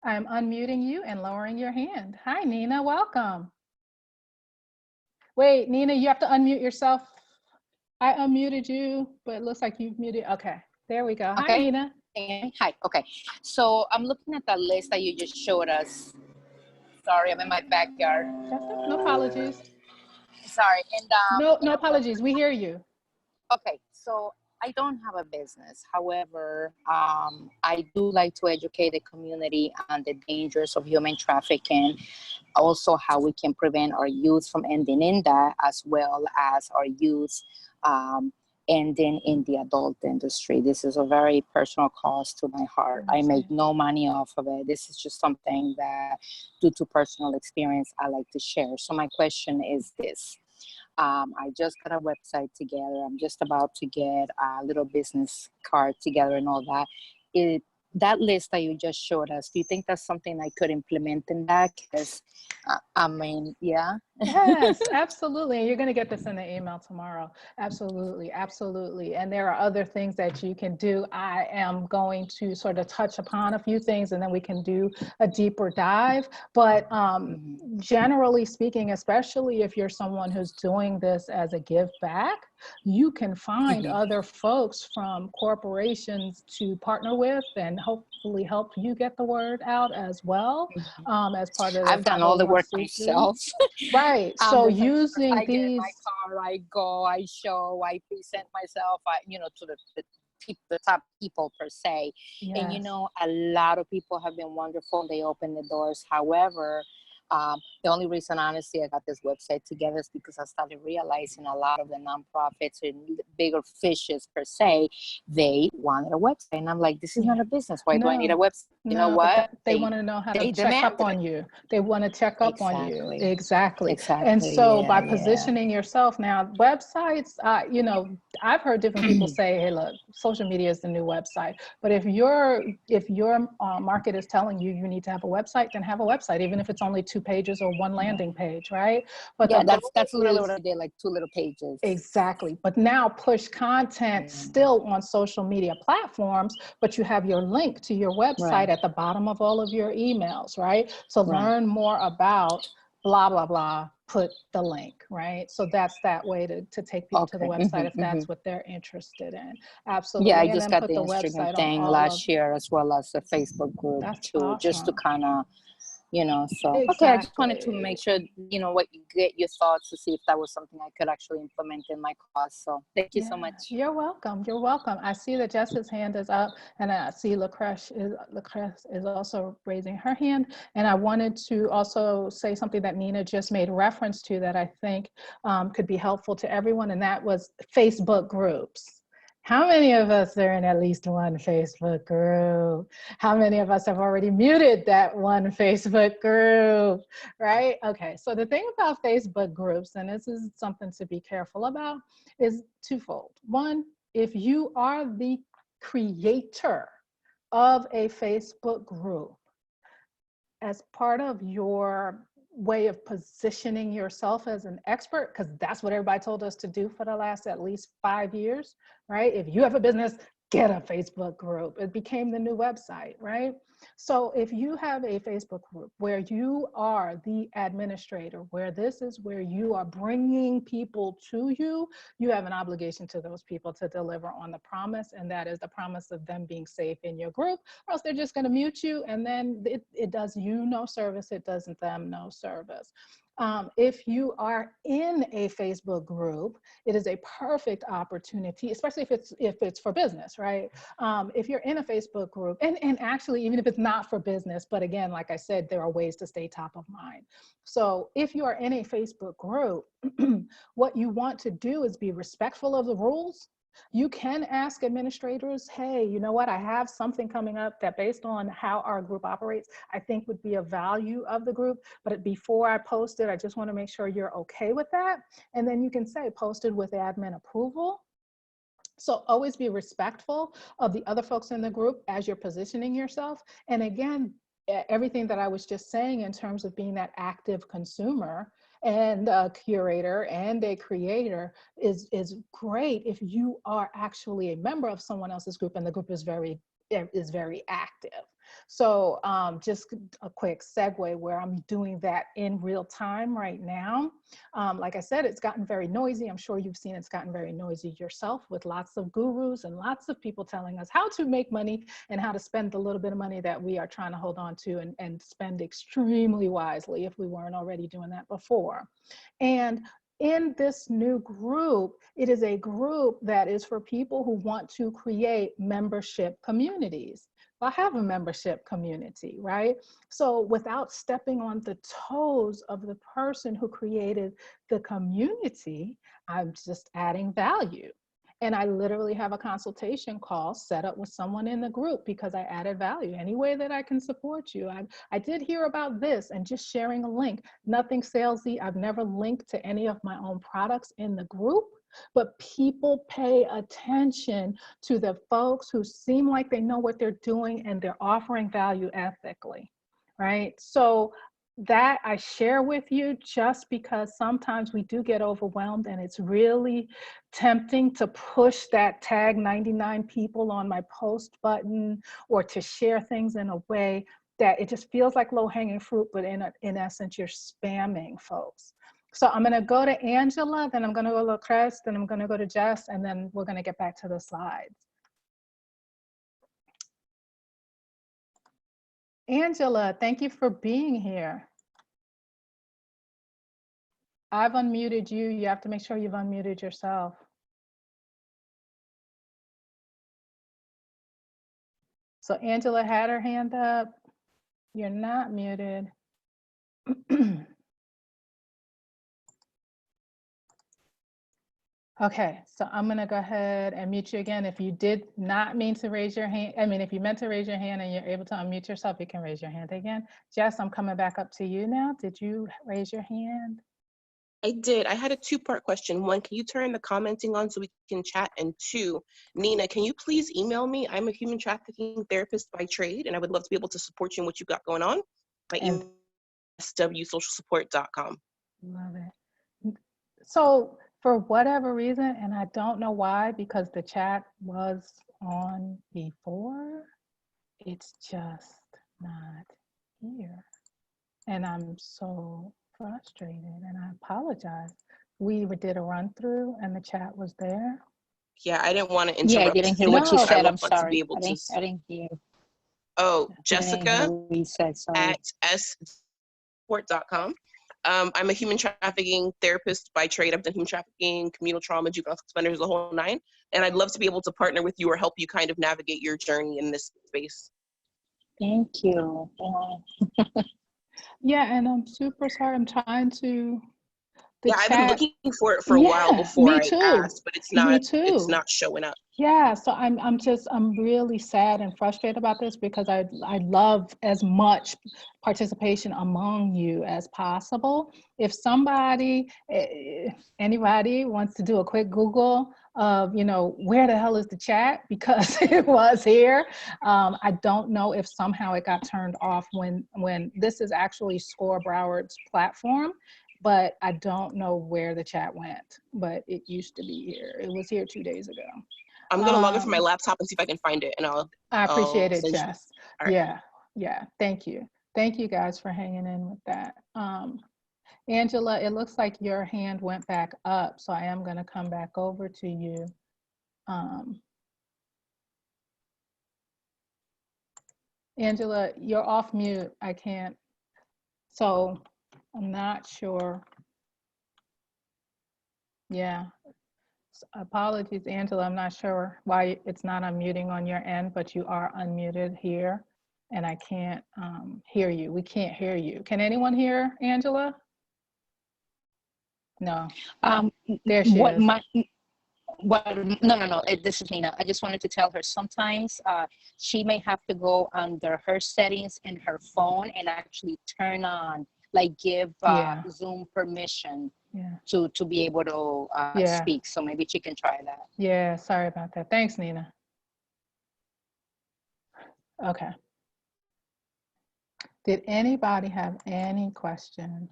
I'm unmuting you and lowering your hand. Hi, Nina, welcome. Wait, Nina, you have to unmute yourself. I unmuted you, but it looks like you've muted. Okay, there we go. Okay. Hi, Nina. Hi, okay. So I'm looking at the list that you just showed us. Sorry, I'm in my backyard. No apologies. Sorry. And no apologies, we hear you. Okay, so I don't have a business. However, I do like to educate the community on the dangers of human trafficking, also how we can prevent our youth from ending in that, as well as our youth ending in the adult industry. This is a very personal cause to my heart. I make no money off of it. This is just something that, due to personal experience, I like to share. So my question is this. I just got a website together. I'm just about to get a little business card together and all that. That list that you just showed us, do you think that's something I could implement in that? Because, I mean, yeah. Yes, absolutely. You're going to get this in the email tomorrow. Absolutely, absolutely. And there are other things that you can do. I am going to sort of touch upon a few things, and then we can do a deeper dive. But generally speaking, especially if you're someone who's doing this as a give back, you can find other folks from corporations to partner with and hopefully help you get the word out as well, as part of the I've done all the work 501c3. myself. Right. So using I get in these, my car, I go, I show, I present myself, to the top people per se. yes. And a lot of people have been wonderful. They open the doors. However, the only reason, honestly, I got this website together is because I started realizing a lot of the nonprofits and bigger fishes per se, they wanted a website. And I'm like, this is not a business. Why do I need a website? You know what? They want to know how to check demand up on you. They want to check up on you. Exactly. Exactly. And so by positioning yourself now, websites, I've heard different people say, hey, look, social media is the new website. But if your market is telling you need to have a website, then have a website, even if it's only 2 pages or 1 landing page, right? But yeah, that's literally what I did, like 2 little pages. Exactly. But now push content still on social media platforms, but you have your link to your website at the bottom of all of your emails, right? So learn more about blah, blah, blah, put the link, right? So that's that way to take people to the website if that's what they're interested in. Absolutely. Yeah, I and just then got put the Instagram thing last year, as well as the Facebook group too, just to kind of, so okay, I just wanted to make sure, what you get your thoughts to see if that was something I could actually implement in my class. So thank you so much. You're welcome. You're welcome. I see that Jess's hand is up, and I see Lucretia is also raising her hand. And I wanted to also say something that Nina just made reference to that I think could be helpful to everyone, and that was Facebook groups. How many of us are in at least one Facebook group? How many of us have already muted that one Facebook group, right? Okay, so the thing about Facebook groups, and this is something to be careful about, is twofold. One, if you are the creator of a Facebook group, as part of your way of positioning yourself as an expert, because that's what everybody told us to do for the last at least 5 years, right? If you have a business, get a Facebook group. It became the new website, right? So if you have a Facebook group where you are the administrator, where this is where you are bringing people to you, you have an obligation to those people to deliver on the promise, and that is the promise of them being safe in your group, or else they're just going to mute you, and then it does you no service, it doesn't them no service. If you are in a Facebook group, it is a perfect opportunity, especially if it's for business, right? If you're in a Facebook group, and actually even if it's not for business, but again, like I said, there are ways to stay top of mind. So if you are in a Facebook group, what you want to do is be respectful of the rules. You can ask administrators, hey, you know what, I have something coming up that based on how our group operates, I think would be a value of the group, but before I post it, I just want to make sure you're okay with that. And then you can say posted with admin approval. So always be respectful of the other folks in the group as you're positioning yourself. And again, everything that I was just saying in terms of being that active consumer and a curator and a creator is great if you are actually a member of someone else's group and the group is very active. So just a quick segue where I'm doing that in real time right now. Like I said, it's gotten very noisy. I'm sure you've seen it's gotten very noisy yourself with lots of gurus and lots of people telling us how to make money and how to spend the little bit of money that we are trying to hold on to and spend extremely wisely if we weren't already doing that before. And in this new group, it is a group that is for people who want to create membership communities. I have a membership community, right? So without stepping on the toes of the person who created the community, I'm just adding value. And I literally have a consultation call set up with someone in the group because I added value. Any way that I can support you. I did hear about this, and just sharing a link, nothing salesy. I've never linked to any of my own products in the group. But people pay attention to the folks who seem like they know what they're doing and they're offering value ethically, right? So that I share with you just because sometimes we do get overwhelmed and it's really tempting to push that tag 99 people on my post button or to share things in a way that it just feels like low-hanging fruit, but in essence, you're spamming folks. So I'm going to go to Angela, then I'm going to go to Chris, then I'm going to go to Jess, and then we're going to get back to the slides. Angela, thank you for being here. I've unmuted you. You have to make sure you've unmuted yourself. So Angela had her hand up. You're not muted. Okay, so I'm gonna go ahead and mute you again. If you did not mean to raise your hand, if you meant to raise your hand and you're able to unmute yourself, you can raise your hand again. Jess, I'm coming back up to you now. Did you raise your hand? I did. I had a two-part question. One, can you turn the commenting on so we can chat? And two, Nina, can you please email me? I'm a human trafficking therapist by trade, and I would love to be able to support you in what you got going on. My email is swsocialsupport.com. Love it. So for whatever reason, and I don't know why, because the chat was on before, it's just not here. And I'm so frustrated and I apologize. We did a run through and the chat was there. Yeah, I didn't want to interrupt. Yeah, I didn't hear what you said. I'm sorry. I didn't hear. Oh, Jessica said, sorry. at support.com. I'm a human trafficking therapist by trade. I've done human trafficking, communal trauma, juvenile sex offenders, the whole nine. And I'd love to be able to partner with you or help you kind of navigate your journey in this space. Thank you. Yeah, and I'm super sorry. I'm trying to. I've been looking for it for a while before I asked, but it's not showing up. Yeah, so I'm really sad and frustrated about this because I love as much participation among you as possible. If somebody, anybody wants to do a quick Google of, where the hell is the chat? Because it was here. I don't know if somehow it got turned off when this is actually SCORE Broward's platform. But I don't know where the chat went, but it used to be here. It was here 2 days ago. I'm gonna log in from my laptop and see if I can find it, and I appreciate it, Jess. Right. Yeah, thank you. Thank you guys for hanging in with that. Angela, it looks like your hand went back up, so I am gonna come back over to you. Angela, you're off mute, I can't, so I'm not sure. Yeah. Apologies, Angela. I'm not sure why it's not unmuting on your end, but you are unmuted here, and I can't hear you. We can't hear you. Can anyone hear Angela? No. There she What is. my no. This is Nina. I just wanted to tell her sometimes she may have to go under her settings in her phone and actually turn on, like give Yeah. Zoom permission Yeah. to be able to Yeah. speak. So maybe she can try that. Yeah. Sorry about that. Thanks, Nina. Okay. Did anybody have any questions?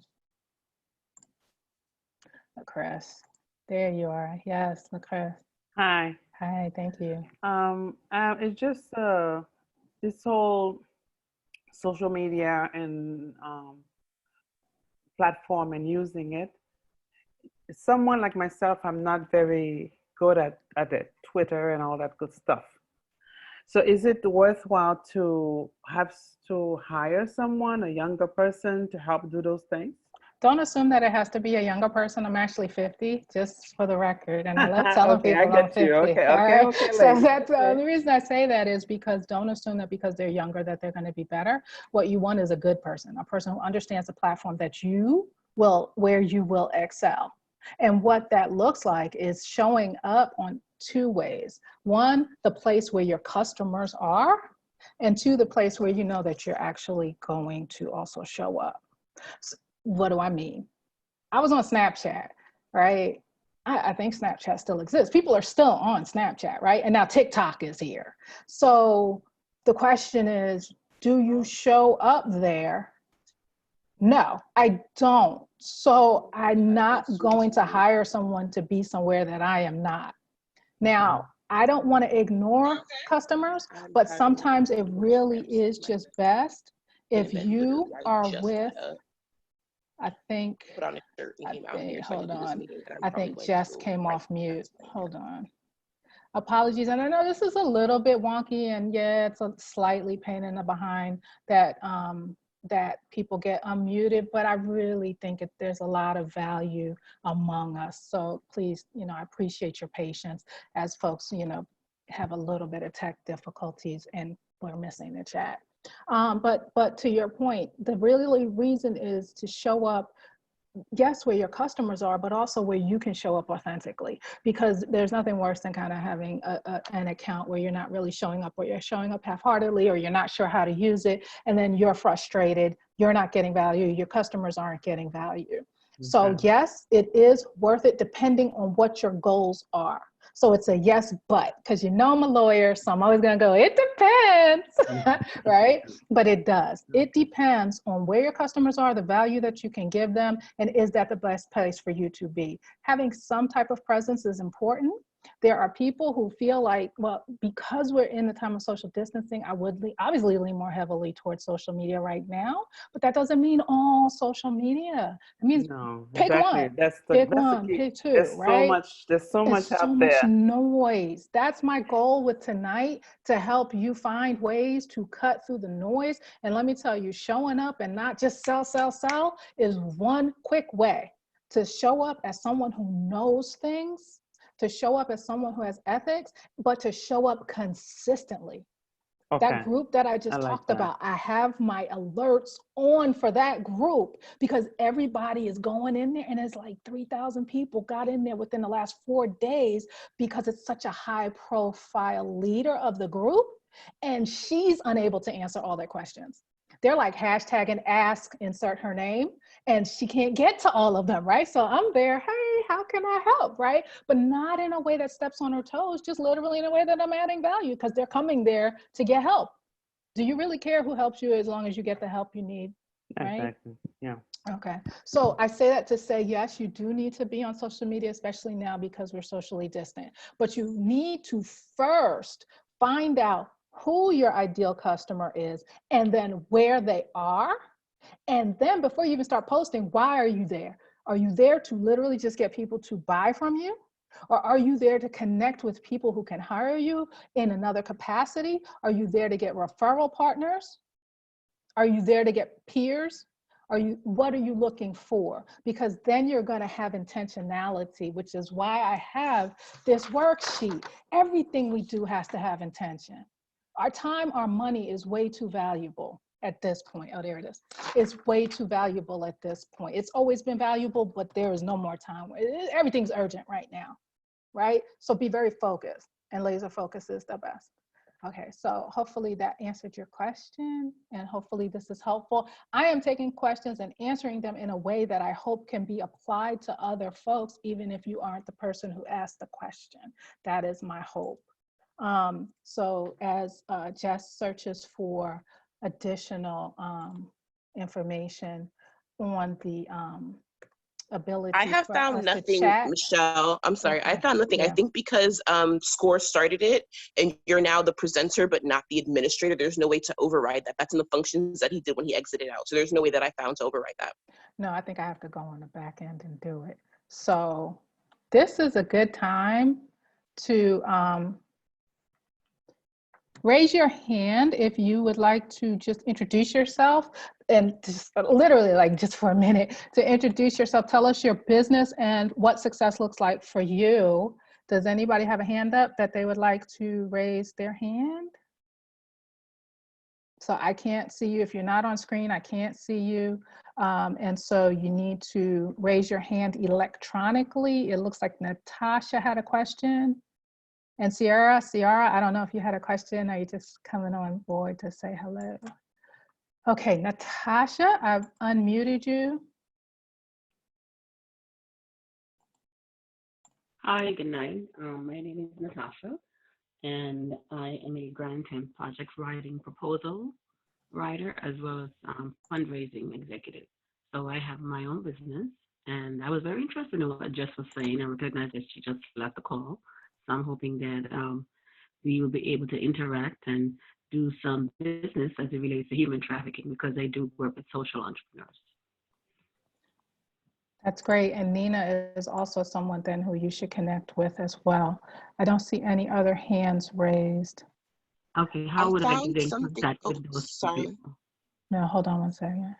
Chris, there you are. Yes, Chris. Hi. Hi, thank you. It's just this whole social media and platform and using it. Someone like myself, I'm not very good at it, Twitter and all that good stuff. So is it worthwhile to have to hire someone, a younger person, to help do those things? Don't assume that it has to be a younger person. I'm actually 50, just for the record. And I love telling Okay, people I I'm get 50. you. Okay, all okay, right? okay, So lady. that's Okay. the reason I say that is because don't assume that because they're younger that they're going to be better. What you want is a good person, a person who understands the platform that where you will excel. And what that looks like is showing up on two ways. One, the place where your customers are, and two, the place where you know that you're actually going to also show up. So what do I mean? I was on Snapchat, right? I think Snapchat still exists. People are still on Snapchat, right? And now TikTok is here. So the question is, do you show up there? No, I don't. So I'm not going to hire someone to be somewhere that I am not. Now, I don't want to ignore customers, but sometimes it really is just best if you are with, I think, hold on. I think Jess came off mute. Hold on. Apologies. And I know this is a little bit wonky and yeah, it's a slightly pain in the behind that that people get unmuted, but I really think there's a lot of value among us. So please, I appreciate your patience as folks, have a little bit of tech difficulties and we're missing the chat. But to your point, the really reason is to show up, yes, where your customers are, but also where you can show up authentically, because there's nothing worse than kind of having an account where you're not really showing up, or you're showing up half-heartedly, or you're not sure how to use it, and then you're frustrated, you're not getting value, your customers aren't getting value. Okay. So yes, it is worth it depending on what your goals are. So it's a yes, but, because I'm a lawyer, so I'm always going to go, it depends, right? But it does. It depends on where your customers are, the value that you can give them, and is that the best place for you to be? Having some type of presence is important. There are people who feel like, well, because we're in the time of social distancing, I would obviously lean more heavily towards social media right now, but that doesn't mean all social media. It means pick one, pick two, there's right? There's so much out so there. much noise. That's my goal with tonight, to help you find ways to cut through the noise. And let me tell you, showing up and not just sell is one quick way to show up as someone who knows things, to show up as someone who has ethics, but to show up consistently. Okay. That group that I just talked about, I have my alerts on for that group because everybody is going in there, and it's like 3,000 people got in there within the last 4 days because it's such a high profile leader of the group, and she's unable to answer all their questions. They're like hashtagging ask, insert her name, and she can't get to all of them, right? So I'm there, hey, how can I help, right? But not in a way that steps on her toes, just literally in a way that I'm adding value because they're coming there to get help. Do you really care who helps you as long as you get the help you need, right? Exactly, yeah. Okay, so I say that to say, yes, you do need to be on social media, especially now because we're socially distant, but you need to first find out who your ideal customer is, and then where they are. And then before you even start posting, why are you there? Are you there to literally just get people to buy from you? Or are you there to connect with people who can hire you in another capacity? Are you there to get referral partners? Are you there to get peers? What are you looking for? Because then you're going to have intentionality, which is why I have this worksheet. Everything we do has to have intention. Our time, our money is way too valuable at this point. Oh, there it is. It's way too valuable at this point. It's always been valuable, but there is no more time. Everything's urgent right now, right? So be very focused, and laser focus is the best. Okay, so hopefully that answered your question, and hopefully this is helpful. I am taking questions and answering them in a way that I hope can be applied to other folks, even if you aren't the person who asked the question. That is my hope. So as Jess searches for additional information on the ability I have for found us to nothing, chat. Michelle. I'm sorry. Okay. I found nothing. I Yeah. think because SCORE started it and you're now the presenter but not the administrator, there's no way to override that. That's in the functions that he did when he exited out. So there's no way that I found to override that. No, I think I have to go on the back end and do it. So this is a good time to raise your hand if you would like to just introduce yourself, and just literally like just for a minute to introduce yourself. Tell us your business and what success looks like for you. Does anybody have a hand up that they would like to raise their hand? So I can't see you. If you're not on screen, I can't see you. And so you need to raise your hand electronically. It looks like Natasha had a question. And Ciara, I don't know if you had a question or you just coming on board to say hello. Okay, Natasha, I've unmuted you. Hi, good night. My name is Natasha, and I am a grant and project writing proposal writer as well as fundraising executive. So I have my own business, and I was very interested in what Jess was saying. I recognize that she just left the call. So I'm hoping that we will be able to interact and do some business as it relates to human trafficking, because I do work with social entrepreneurs. That's great. And Nina is also someone then who you should connect with as well. I don't see any other hands raised. Okay, how would I get in something. contact Oh, with those sorry. people? No, hold on one second.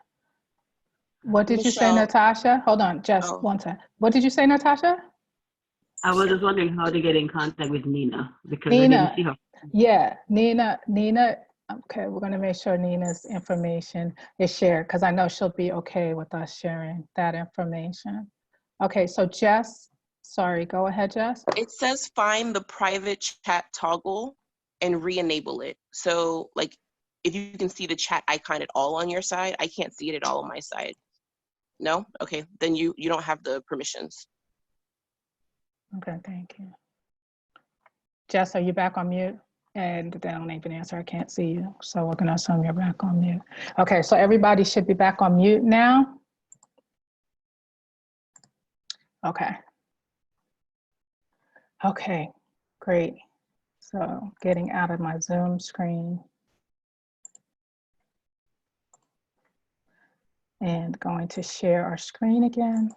What did you say, Michelle. Natasha? Hold on, just Oh. one second. What did you say, Natasha? I was just wondering how to get in contact with Nina, because I didn't see her. Yeah, Nina, okay, we're gonna make sure Nina's information is shared because I know she'll be okay with us sharing that information. Okay, so Jess, sorry, go ahead, Jess. It says find the private chat toggle and re-enable it. So like if you can see the chat icon at all on your side, I can't see it at all on my side. No? Okay, then you don't have the permissions. Okay, thank you. Jess, are you back on mute? And they don't even answer, I can't see you. So we're gonna assume you're back on mute. Okay, so everybody should be back on mute now. Okay. Okay, great. So getting out of my Zoom screen and going to share our screen again.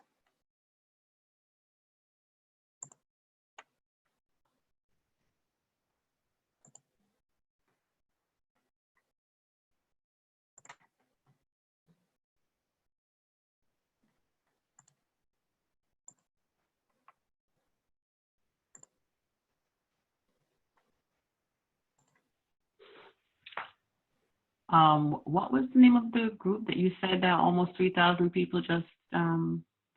What was the name of the group that you said that almost 3,000 people just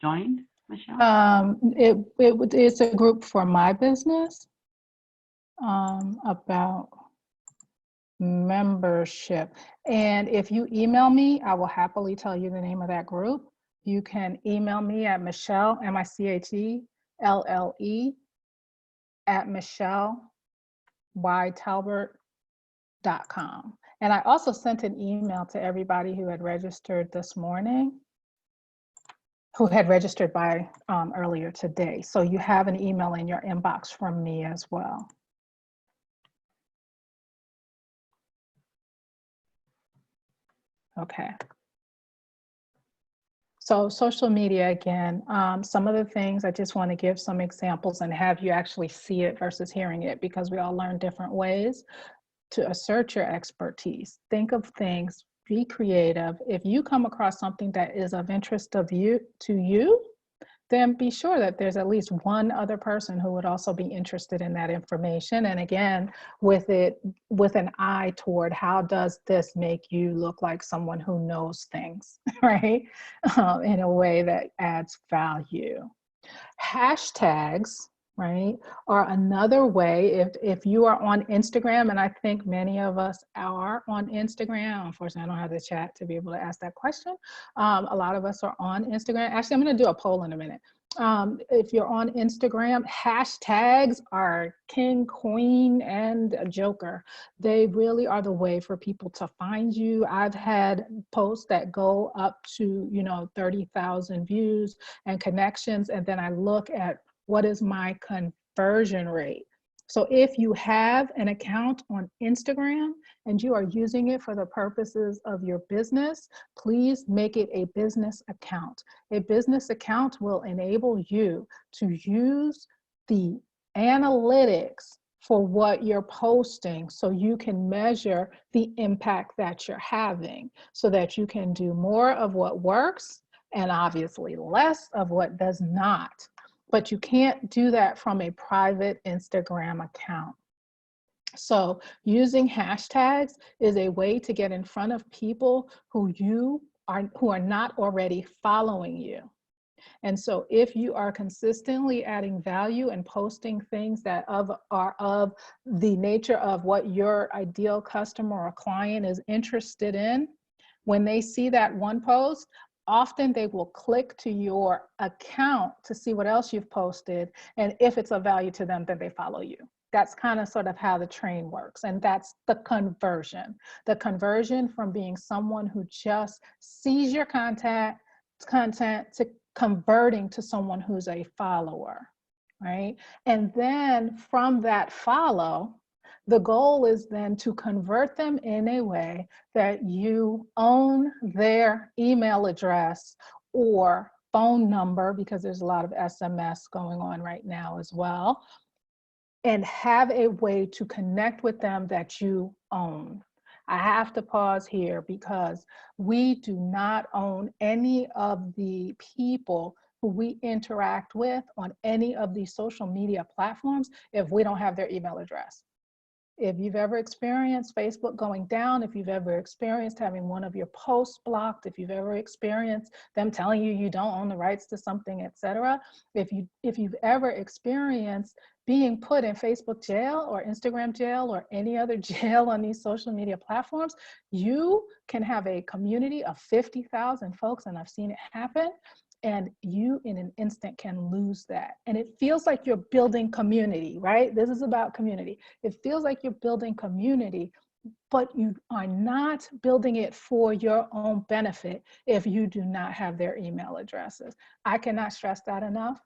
joined, Michelle? It's a group for my business about membership. And if you email me, I will happily tell you the name of that group. You can email me at Michelle, MICHELLE, at michelleYTalbert.com. And I also sent an email to everybody who had registered this morning, who had registered by earlier today. So you have an email in your inbox from me as well. Okay. So social media, again, some of the things I just want to give some examples and have you actually see it versus hearing it, because we all learn different ways to assert your expertise. Think of things be creative. If you come across something that is of interest to you, then be sure that there's at least one other person who would also be interested in that information. And again, with an eye toward how does this make you look like someone who knows things, right? In a way that adds value. Hashtags, right, are another way. If you are on Instagram, and I think many of us are on Instagram, unfortunately I don't have the chat to be able to ask that question. A lot of us are on Instagram. Actually, I'm going to do a poll in a minute. If you're on Instagram, hashtags are king, queen, and joker. They really are the way for people to find you. I've had posts that go up to 30,000 views and connections, and then I look at what is my conversion rate. So if you have an account on Instagram and you are using it for the purposes of your business, please make it a business account. A business account will enable you to use the analytics for what you're posting so you can measure the impact that you're having so that you can do more of what works and obviously less of what does not. But you can't do that from a private Instagram account. So using hashtags is a way to get in front of people who are not already following you. And so if you are consistently adding value and posting things that are of the nature of what your ideal customer or client is interested in, when they see that one post, often they will click to your account to see what else you've posted. And if it's of value to them, then they follow you. That's kind of sort of how the train works. And that's the conversion. The conversion from being someone who just sees your content to converting to someone who's a follower, right? And then from that follow, the goal is then to convert them in a way that you own their email address or phone number, because there's a lot of SMS going on right now as well, and have a way to connect with them that you own. I have to pause here because we do not own any of the people who we interact with on any of these social media platforms if we don't have their email address. If you've ever experienced Facebook going down, if you've ever experienced having one of your posts blocked, if you've ever experienced them telling you you don't own the rights to something, etc., if you've ever experienced being put in Facebook jail or Instagram jail or any other jail on these social media platforms, you can have a community of 50,000 folks, and I've seen it happen, and you in an instant can lose that. And it feels like you're building community, right? This is about community. It feels like you're building community, but you are not building it for your own benefit if you do not have their email addresses. I cannot stress that enough,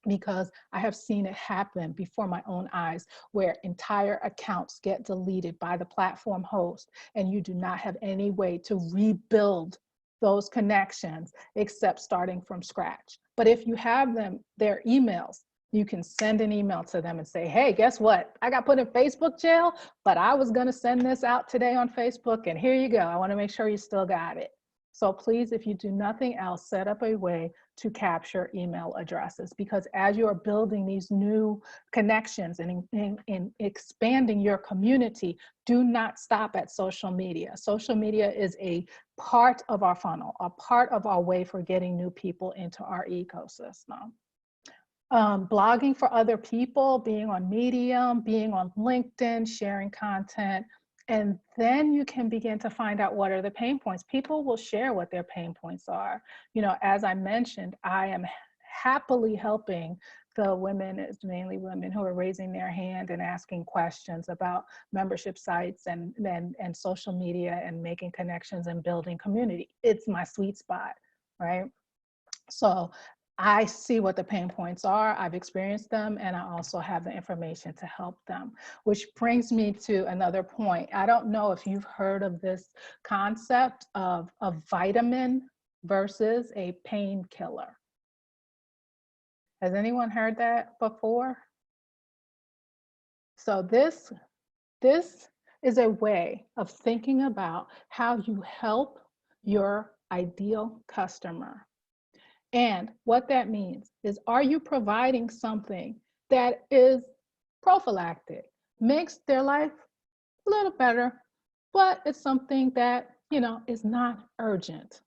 because I have seen it happen before my own eyes where entire accounts get deleted by the platform host and you do not have any way to rebuild those connections except starting from scratch. But if you have their emails, you can send an email to them and say, hey, guess what? I got put in Facebook jail, but I was gonna send this out today on Facebook and here you go. I wanna make sure you still got it. So please, if you do nothing else, set up a way to capture email addresses, because as you are building these new connections and expanding your community, do not stop at social media. Social media is a part of our funnel, a part of our way for getting new people into our ecosystem. Blogging for other people, being on Medium, being on LinkedIn, sharing content, and then you can begin to find out what are the pain points. People will share what their pain points are. You know, as I mentioned, I am happily helping the women, it's mainly women, who are raising their hand and asking questions about membership sites and social media and making connections and building community. It's my sweet spot, right? So I see what the pain points are, I've experienced them, and I also have the information to help them. Which brings me to another point. I don't know if you've heard of this concept of a vitamin versus a painkiller. Has anyone heard that before? So this is a way of thinking about how you help your ideal customer. And what that means is, are you providing something that is prophylactic, makes their life a little better, but it's something that, you know, is not urgent?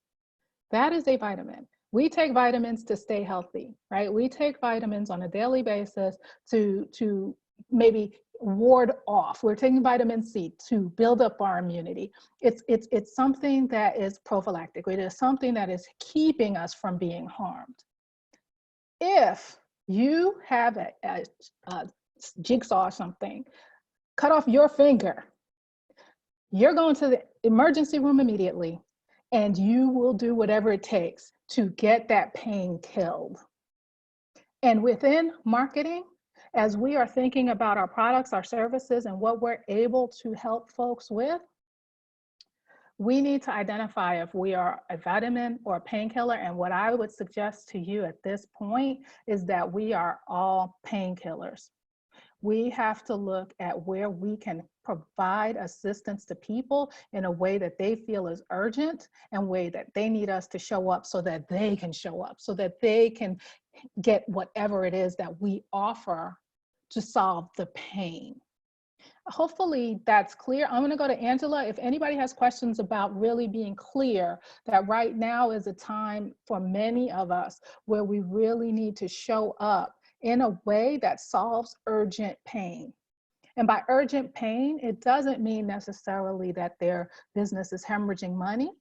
That is a vitamin. We take vitamins to stay healthy, right? We take vitamins on a daily basis to maybe ward off. We're taking vitamin C to build up our immunity. It's something that is prophylactic. It is something that is keeping us from being harmed. If you have a jigsaw or something, cut off your finger, you're going to the emergency room immediately, and you will do whatever it takes to get that pain killed. And within marketing, as we are thinking about our products, our services, and what we're able to help folks with, we need to identify if we are a vitamin or a painkiller. And what I would suggest to you at this point is that we are all painkillers. We have to look at where we can provide assistance to people in a way that they feel is urgent, and way that they need us to show up so that they can show up, so that they can get whatever it is that we offer to solve the pain. Hopefully that's clear. I'm going to go to Angela. If anybody has questions about really being clear that right now is a time for many of us where we really need to show up in a way that solves urgent pain. And by urgent pain, it doesn't mean necessarily that their business is hemorrhaging money.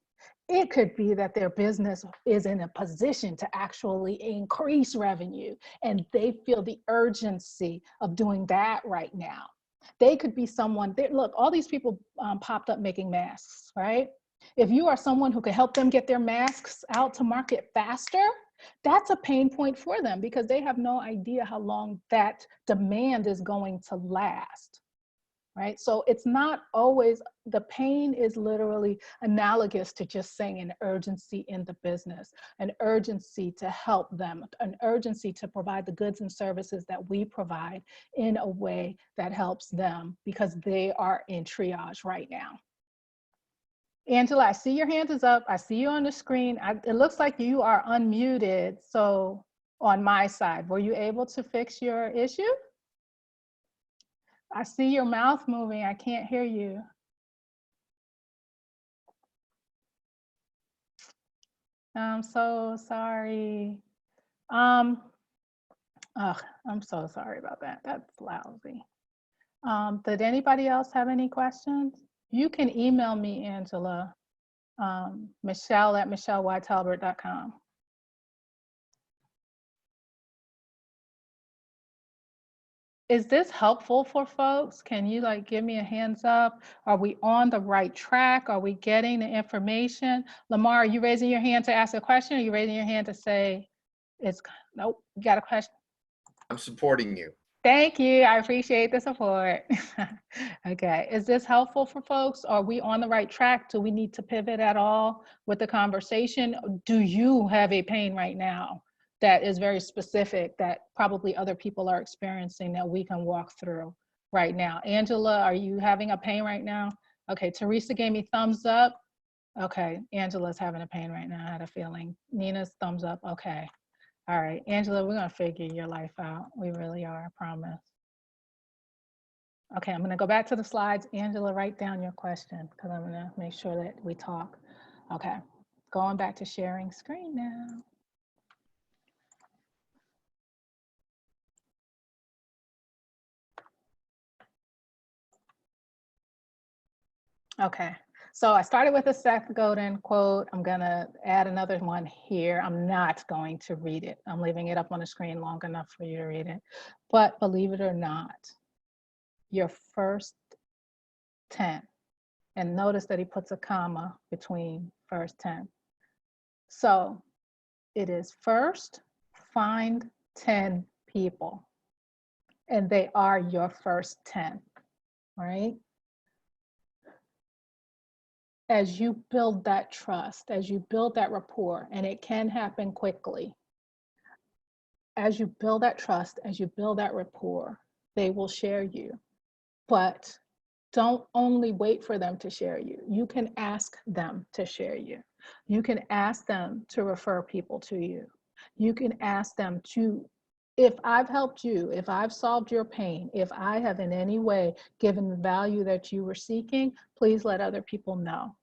It could be that their business is in a position to actually increase revenue, and they feel the urgency of doing that right now. They could be someone, look, all these people popped up making masks, right? If you are someone who can help them get their masks out to market faster, that's a pain point for them, because they have no idea how long that demand is going to last, right? So it's not always, the pain is literally analogous to just saying an urgency in the business, an urgency to help them, an urgency to provide the goods and services that we provide in a way that helps them, because they are in triage right now. Angela, I see your hand is up. I see you on the screen. It looks like you are unmuted. So on my side, were you able to fix your issue? I see your mouth moving. I can't hear you. I'm so sorry. I'm so sorry about that. That's lousy. Did anybody else have any questions? You can email me, Angela, Michelle@michelleytalbert.com. Is this helpful for folks? Can you give me a hands up? Are we on the right track? Are we getting the information? Lamar, are you raising your hand to ask a question? Or are you raising your hand to say nope, you got a question? I'm supporting you. Thank you. I appreciate the support. Okay. Is this helpful for folks? Are we on the right track? Do we need to pivot at all with the conversation? Do you have a pain right now that is very specific that probably other people are experiencing that we can walk through right now? Angela, are you having a pain right now? Okay. Teresa gave me thumbs up. Okay. Angela's having a pain right now. I had a feeling. Nina's thumbs up. Okay. All right, Angela, we're gonna figure your life out. We really are, I promise. Okay, I'm gonna go back to the slides. Angela, write down your question, because I'm gonna make sure that we talk. Okay, going back to sharing screen now. Okay, so I started with a Seth Godin quote. I'm gonna add another one here. I'm not going to read it. I'm leaving it up on the screen long enough for you to read it. But believe it or not, your first 10, and notice that he puts a comma between first 10. So it is first, find 10 people, and they are your first 10, right? As you build that trust, as you build that rapport, and it can happen quickly, as you build that trust, as you build that rapport, they will share you. But don't only wait for them to share you. You can ask them to share you. You can ask them to refer people to you. You can ask them to, if I've helped you, if I've solved your pain, if I have in any way given the value that you were seeking, please let other people know.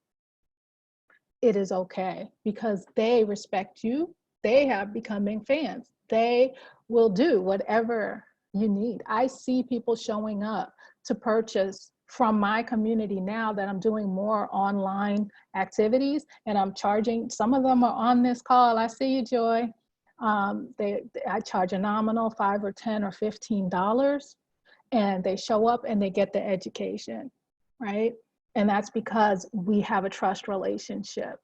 It is okay, because they respect you. They have becoming fans. They will do whatever you need. I see people showing up to purchase from my community now that I'm doing more online activities, and I'm charging. Some of them are on this call. I see you, Joy. I charge a nominal $5 or $10 or $15, and they show up and they get the education, right? And that's because we have a trust relationship.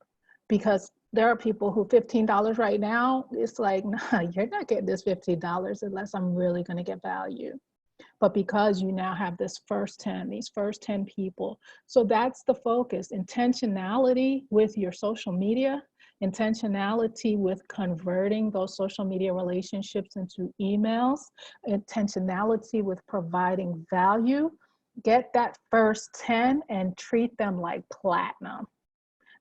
Because there are people who $15 right now, it's like, nah, you're not getting this $15 unless I'm really going to get value. But because you now have this these first 10 people. So that's the focus. Intentionality with your social media, intentionality with converting those social media relationships into emails, intentionality with providing value. Get that first 10 and treat them like platinum.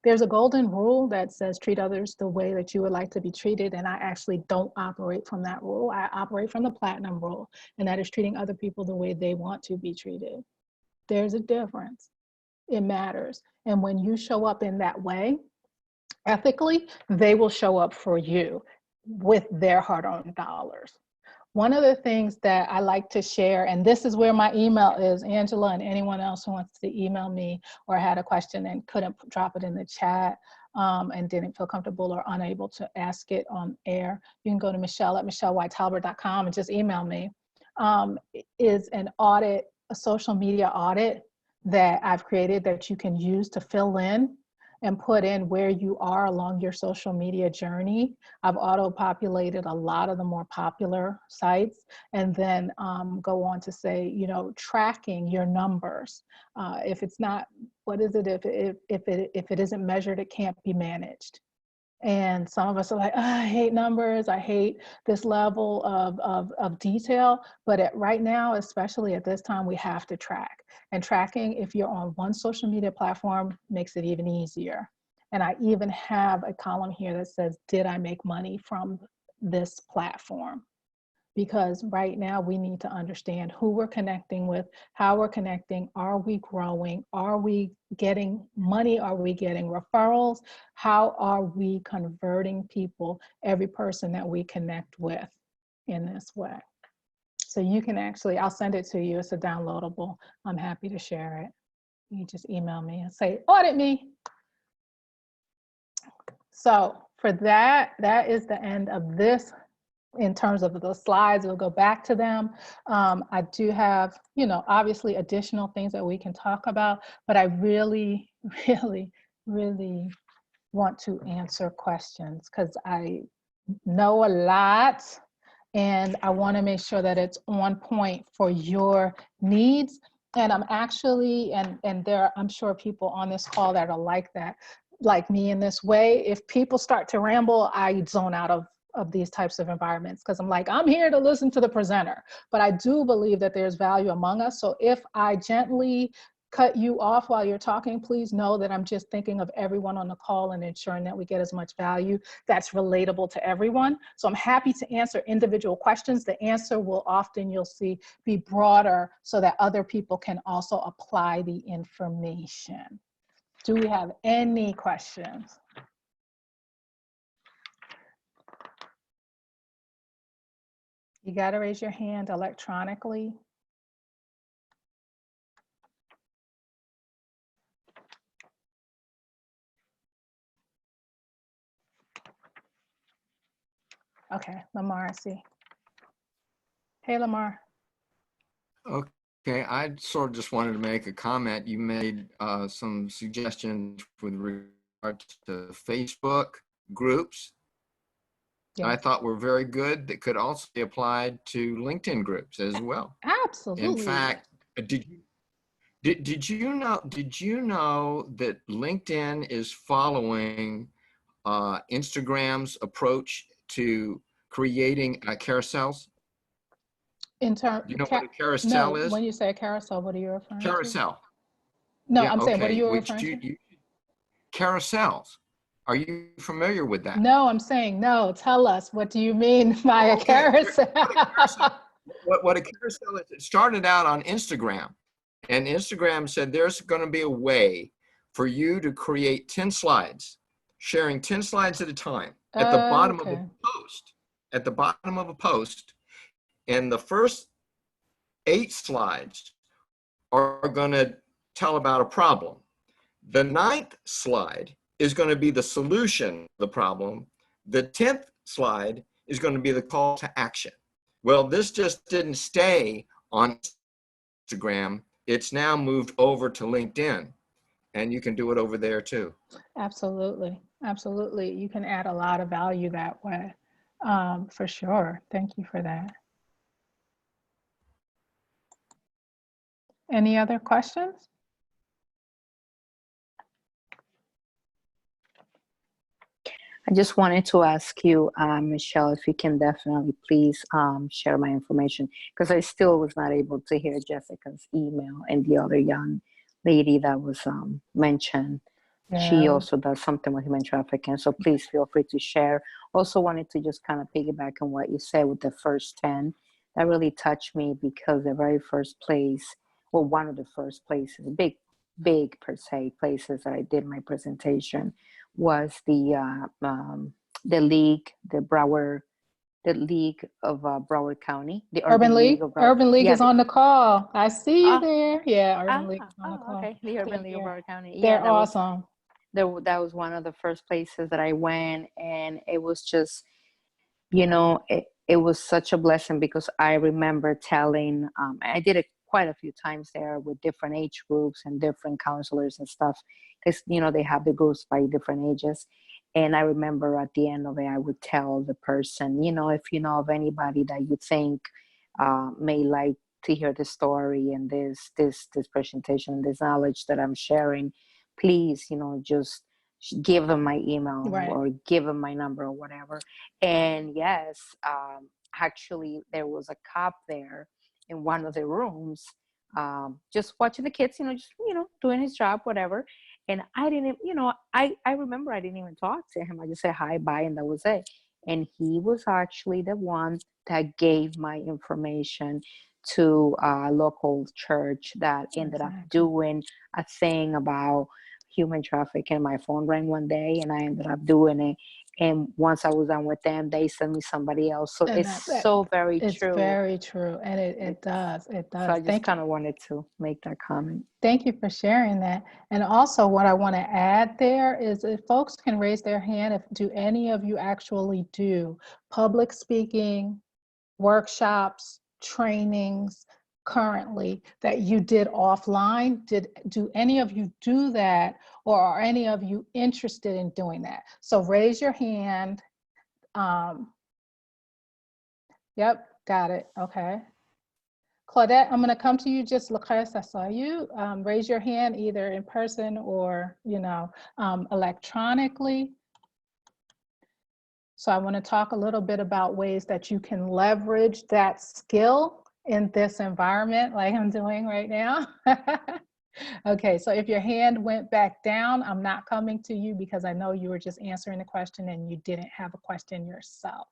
There's a golden rule that says treat others the way that you would like to be treated, and I actually don't operate from that rule. I operate from the platinum rule, and that is treating other people the way they want to be treated. There's a difference. It matters. And when you show up in that way, ethically, they will show up for you with their hard-earned dollars. One of the things that I like to share, and this is where my email is, Angela, and anyone else who wants to email me or had a question and couldn't drop it in the chat and didn't feel comfortable or unable to ask it on air, you can go to michelle@michelleytalbert.com and just email me, is an audit, a social media audit that I've created that you can use to fill in and put in where you are along your social media journey. I've auto-populated a lot of the more popular sites, and then go on to say, you know, tracking your numbers. If it's not, what is it? If it isn't measured, it can't be managed. And some of us are like, oh, I hate numbers. I hate this level of detail. But right now, especially at this time, we have to track. And tracking, if you're on one social media platform, makes it even easier. And I even have a column here that says, did I make money from this platform? Because right now we need to understand who we're connecting with, how we're connecting, are we growing, are we getting money, are we getting referrals, how are we converting people, every person that we connect with in this way. So you can actually, I'll send it to you, it's a downloadable, I'm happy to share it. You just email me and say, audit me. So for that is the end of this. In terms of the slides, we'll go back to them. I do have, you know, obviously additional things that we can talk about, but I really, really, really want to answer questions because I know a lot and I want to make sure that it's on point for your needs. And I'm actually, and there, I'm sure people on this call that are like that, like me in this way. If people start to ramble, I zone out of these types of environments because I'm like, I'm here to listen to the presenter, but I do believe that there's value among us. So if I gently cut you off while you're talking, please know that I'm just thinking of everyone on the call and ensuring that we get as much value that's relatable to everyone. So I'm happy to answer individual questions. The answer will often, you'll see, be broader so that other people can also apply the information. Do we have any questions? You got to raise your hand electronically. Okay, Lamar, I see. Hey, Lamar. Okay, I sort of just wanted to make a comment. You made some suggestions with regard to Facebook groups. Yes. I thought were very good that could also be applied to LinkedIn groups as well. Absolutely. In fact, did you know that LinkedIn is following Instagram's approach to creating carousels? In terms, Do you know what a carousel is? When you say a carousel, what are you referring to? Carousel. No, Yeah, I'm saying, what are okay. you Which referring to? carousels. Are you familiar with that? No, I'm saying no. Tell us, what do you mean by a Okay. carousel? What a carousel is, it started out on Instagram, and Instagram said there's going to be a way for you to create 10 slides, sharing 10 slides at a time at the bottom of a Okay. post, at the bottom of a post. And the first 8 slides are going to tell about a problem. The 9th slide is going to be the solution to the problem. The 10th slide is going to be the call to action. Well, this just didn't stay on Instagram. It's now moved over to LinkedIn, and you can do it over there too. Absolutely. Absolutely. You can add a lot of value that way, for sure. Thank you for that. Any other questions? I just wanted to ask you, Michelle, if you can definitely please share my information, because I still was not able to hear Jessica's email and the other young lady that was mentioned. She Yeah. also does something with human trafficking, so please feel free to share. Also wanted to just kind of piggyback on what you said with the first 10. That really touched me because the very first place, well, one of the first places, big per se places that I did my presentation was the league, the League of Broward County, the Urban League? of Broward. Urban League Yeah, is on the call. I see you ah, there. Yeah, Urban League is on the call. okay, the They're Urban League of here. Broward County. Yeah, They're that was awesome. that was one of the first places that I went, and it was just, you know, it was such a blessing because I remember telling, I did it quite a few times there with different age groups and different counselors and stuff, because, you know, they have the groups by different ages. And I remember at the end of it, I would tell the person, you know, if you know of anybody that you think may like to hear the story and this presentation, this knowledge that I'm sharing, please, you know, just give them my email Right. or give them my number or whatever. And yes, actually there was a cop there in one of the rooms, just watching the kids, just, doing his job, whatever. And I didn't, I remember I didn't even talk to him. I just said hi, bye, and that was it. And he was actually the one that gave my information to a local church that ended up doing a thing about human trafficking. My phone rang one day and I ended up doing it. And once I was done with them, they sent me somebody else. So And it's so very it's true. very true. And it does. It does. So I just kind of wanted to make that comment. Thank you for sharing that. And also what I want to add there is if folks can raise their hand, do any of you actually do public speaking, workshops, trainings currently that you did offline? Do any of you do that, or are any of you interested in doing that? So raise your hand. Yep, got it. Okay. Claudette, I'm going to come to you. Just Lucas, I saw you. Raise your hand either in person or, electronically. So I want to talk a little bit about ways that you can leverage that skill in this environment like I'm doing right now. Okay, so if your hand went back down, I'm not coming to you because I know you were just answering the question and you didn't have a question yourself.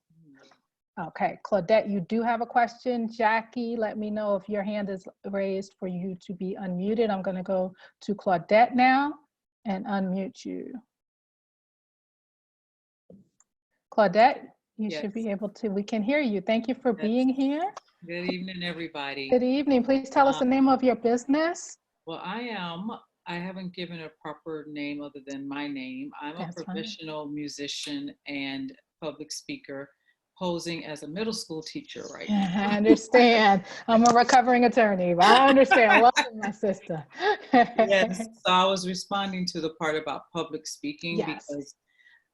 Okay, Claudette, you do have a question. Jackie, let me know if your hand is raised for you to be unmuted. I'm going to go to Claudette now and unmute you. Claudette, you should be able to, we can hear you. Thank you for being here. Good evening, everybody. Good evening. Please tell us the name of your business. Well, I haven't given a proper name other than my name. I'm a professional musician and public speaker posing as a middle school teacher right now. I understand. I'm a recovering attorney, but I understand. Welcome, my sister. Yes, so I was responding to the part about public speaking because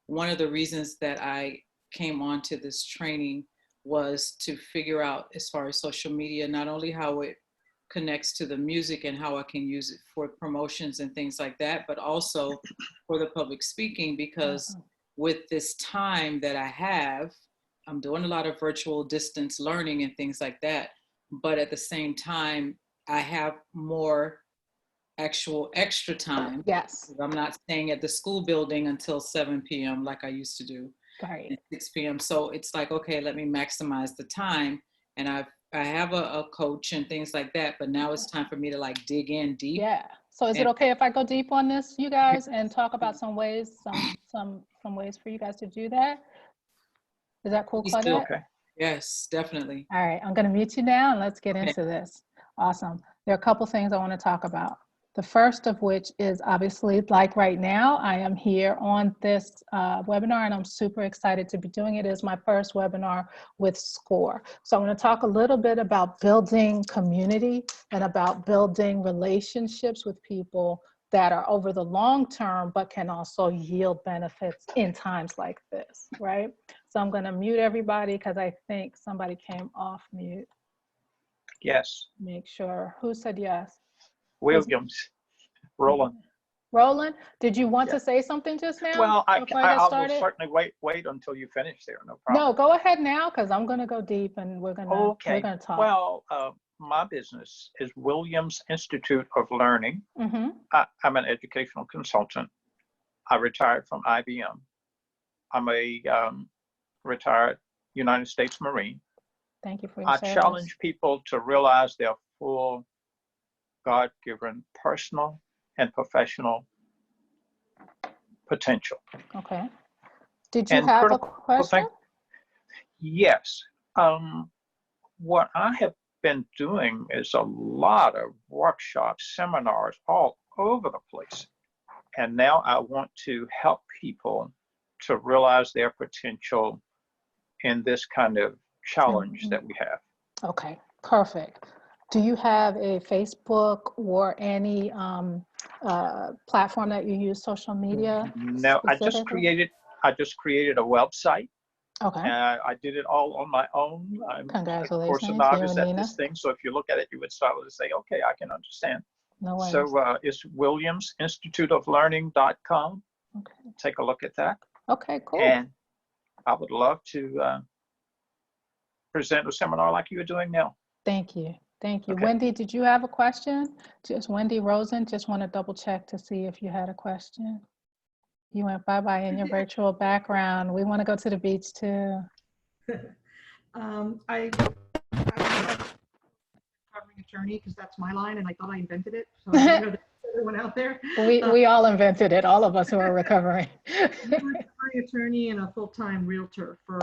one of the reasons that I came onto this training was to figure out, as far as social media, not only how it connects to the music and how I can use it for promotions and things like that, but also for the public speaking, because with this time that I have, I'm doing a lot of virtual distance learning and things like that. But at the same time, I have more actual extra time. Yes. I'm not staying at the school building until 7 p.m. like I used to do. Right. And 6 p.m. So it's like, okay, let me maximize the time. And I have a coach and things like that, but now it's time for me to like dig in deep. Yeah. So is it okay if I go deep on this, you guys, and talk about some ways, some ways for you guys to do that? Is that cool, Claudette? Okay. Yes, definitely. All right, I'm going to mute you now and let's get into this. Awesome. There are a couple things I want to talk about. The first of which is obviously, like right now, I am here on this webinar and I'm super excited to be doing it. It is my first webinar with SCORE. So I'm going to talk a little bit about building community and about building relationships with people that are over the long term, but can also yield benefits in times like this, right? So I'm going to mute everybody because I think somebody came off mute. Yes. Make sure. Who said yes? Williams. Roland. Roland, did you want to say something just now? Well, I will started? certainly wait until you finish there. No problem. No, go ahead now because I'm going to go deep and we're going to talk. Well, my business is Williams Institute of Learning. Mm-hmm. I'm an educational consultant. I retired from IBM. I'm a retired United States Marine. Thank you for your service. I challenge people to realize their full God-given personal and professional potential. Okay. Did you have a question? Yes. What I have been doing is a lot of workshops, seminars all over the place. And now I want to help people to realize their potential in this kind of challenge that we have. Okay, perfect. Do you have a Facebook or any platform that you use, social media? No, I just created a website. Okay. I did it all on my own. I'm, Congratulations. of course, a novice at this thing. So if you look at it, you would start to say, okay, I can understand. No worries. So it's williamsinstituteoflearning.com. Okay. Take a look at that. Okay, cool. And I would love to present a seminar like you are doing now. Thank you. Thank you. Okay. Wendy, did you have a question? Just Wendy Rosen, just want to double check to see if you had a question. You went bye-bye in your virtual background. We want to go to the beach too. I'm a recovering attorney because that's my line and I thought I invented it. So I know that everyone out there. We all invented it, all of us who are recovering. I'm a recovering attorney and a full-time realtor for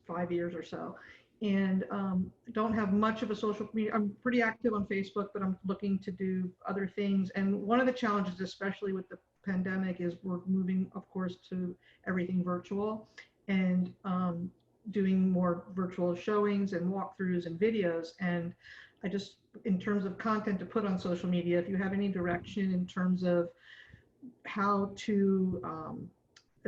5 years or so. And don't have much of a social community. I'm pretty active on Facebook, but I'm looking to do other things. And one of the challenges, especially with the pandemic, is we're moving, of course, to everything virtual and doing more virtual showings and walkthroughs and videos. And I just, in terms of content to put on social media, if you have any direction in terms of how to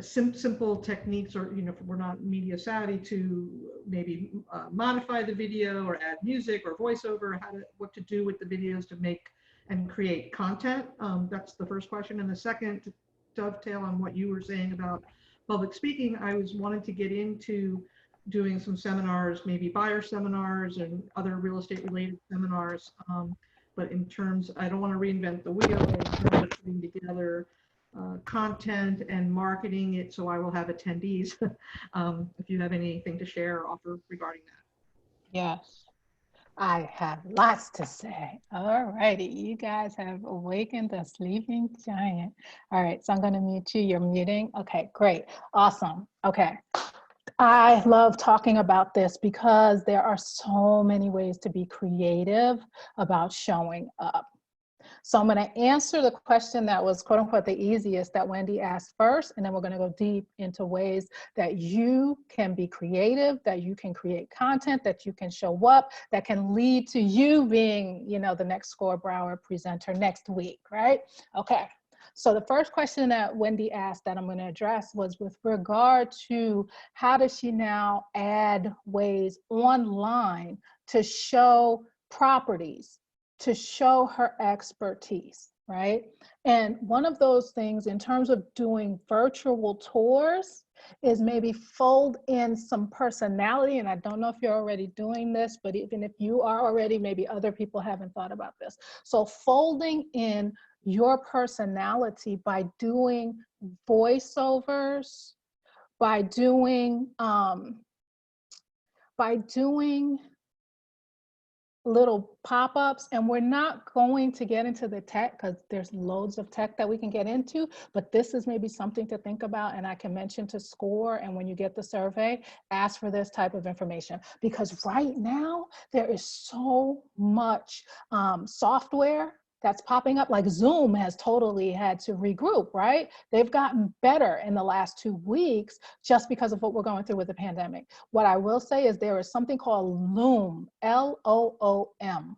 simple techniques, or if we're not media savvy, to maybe modify the video or add music or voiceover, what to do with the videos to make and create content. That's the first question. And the second, to dovetail on what you were saying about public speaking, I was wanting to get into doing some seminars, maybe buyer seminars and other real estate related seminars. But in terms, I don't want to reinvent the wheel in terms of putting together content and marketing it, so I will have attendees. If you have anything to share or offer regarding that. Yes, I have lots to say. All righty, you guys have awakened the sleeping giant. All right, so I'm going to mute you. You're muting. Okay, great. Awesome. Okay. I love talking about this because there are so many ways to be creative about showing up. So I'm going to answer the question that was quote unquote the easiest that Wendy asked first, and then we're going to go deep into ways that you can be creative, that you can create content, that you can show up, that can lead to you being, the next SCORE Broward presenter next week, right? Okay. So the first question that Wendy asked that I'm going to address was with regard to how does she now add ways online to show properties, to show her expertise. right? And one of those things in terms of doing virtual tours is maybe fold in some personality. And I don't know if you're already doing this, but even if you are already, maybe other people haven't thought about this. So folding in your personality by doing voiceovers, by doing little pop-ups. And we're not going to get into the tech because there's loads of tech that we can get into, but this is maybe something to think about, and I can mention to SCORE, and when you get the survey, ask for this type of information, because right now there is so much software that's popping up. Like Zoom has totally had to regroup, right? They've gotten better in the last 2 weeks just because of what we're going through with the pandemic. What I will say is there is something called Loom, L-O-O-M,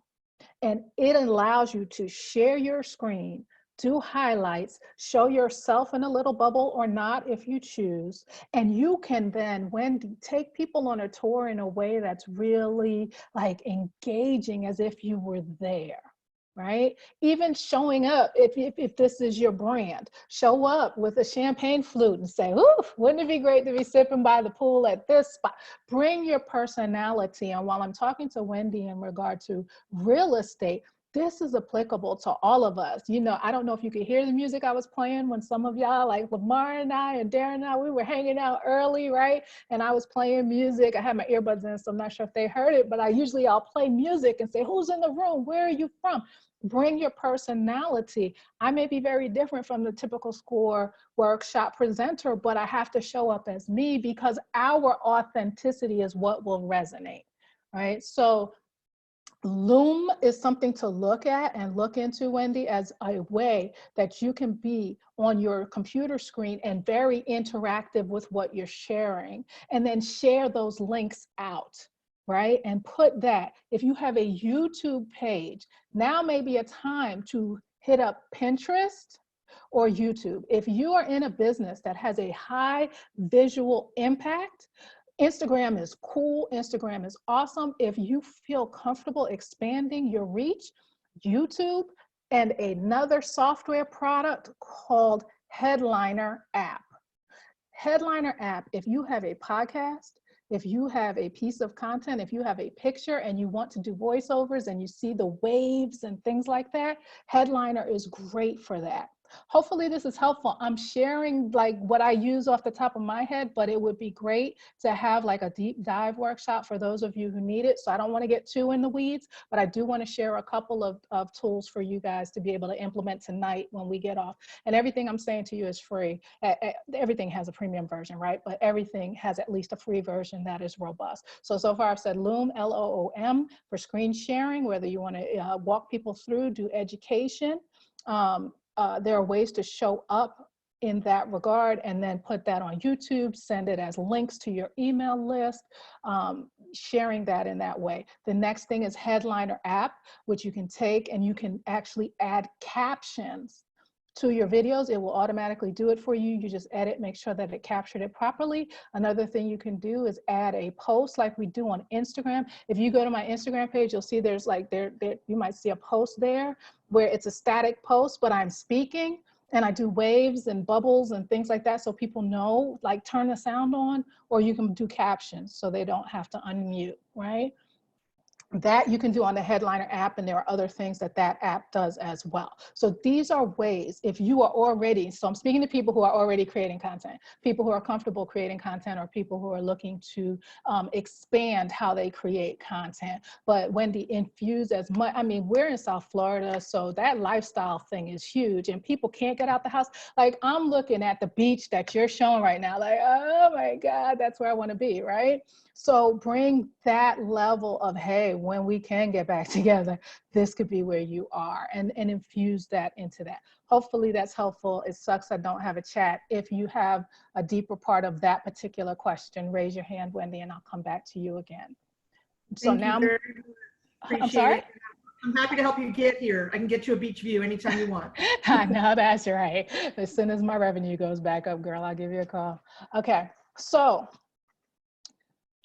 and it allows you to share your screen, do highlights, show yourself in a little bubble or not if you choose, and you can then, Wendy, take people on a tour in a way that's really like engaging as if you were there. Right? Even showing up, if this is your brand, show up with a champagne flute and say, ooh, wouldn't it be great to be sipping by the pool at this spot? Bring your personality. And while I'm talking to Wendy in regard to real estate, this is applicable to all of us. You know, I don't know if you could hear the music I was playing when some of y'all, like Lamar and I and Darren and I, we were hanging out early, right? And I was playing music. I had my earbuds in, so I'm not sure if they heard it, but I'll play music and say, who's in the room? Where are you from? Bring your personality. I may be very different from the typical SCORE workshop presenter, but I have to show up as me because our authenticity is what will resonate, right? So Loom is something to look at and look into, Wendy, as a way that you can be on your computer screen and very interactive with what you're sharing, and then share those links out, right? And put that, if you have a YouTube page, now may be a time to hit up Pinterest or YouTube. If you are in a business that has a high visual impact, Instagram is cool, Instagram is awesome. If you feel comfortable expanding your reach, YouTube and another software product called Headliner app. Headliner app, if you have a podcast, if you have a piece of content, if you have a picture and you want to do voiceovers and you see the waves and things like that, Headliner is great for that. Hopefully this is helpful. I'm sharing like what I use off the top of my head, but it would be great to have like a deep dive workshop for those of you who need it. So I don't want to get too in the weeds, but I do want to share a couple of tools for you guys to be able to implement tonight when we get off. And everything I'm saying to you is free. Everything has a premium version, right? But everything has at least a free version that is robust. So far I've said Loom, L-O-O-M, for screen sharing, whether you want to walk people through, do education. There are ways to show up in that regard and then put that on YouTube, send it as links to your email list, sharing that in that way. The next thing is Headliner app, which you can take and you can actually add captions to your videos. It will automatically do it for you. You just edit, make sure that it captured it properly. Another thing you can do is add a post like we do on Instagram. If you go to my Instagram page, you'll see there's like, you might see a post there where it's a static post, but I'm speaking and I do waves and bubbles and things like that so people know, like turn the sound on, or you can do captions so they don't have to unmute, right? That you can do on the Headliner app, and there are other things that that app does as well. So these are ways, if you are already, so I'm speaking to people who are already creating content, people who are comfortable creating content, or people who are looking to expand how they create content. But Wendy, infuse as much, I mean, we're in South Florida, so that lifestyle thing is huge and people can't get out the house. Like I'm looking at the beach that you're showing right now, like, oh my God, that's where I want to be, right? So bring that level of, hey, when we can get back together, this could be where you are, and infuse that into that. Hopefully that's helpful. It sucks I don't have a chat. If you have a deeper part of that particular question, raise your hand, Wendy, and I'll come back to you again. So Thank now you very much. Appreciate I'm sorry? it. I'm happy to help you get here. I can get you a beach view anytime you want. I know, that's right. As soon as my revenue goes back up, girl, I'll give you a call. Okay, so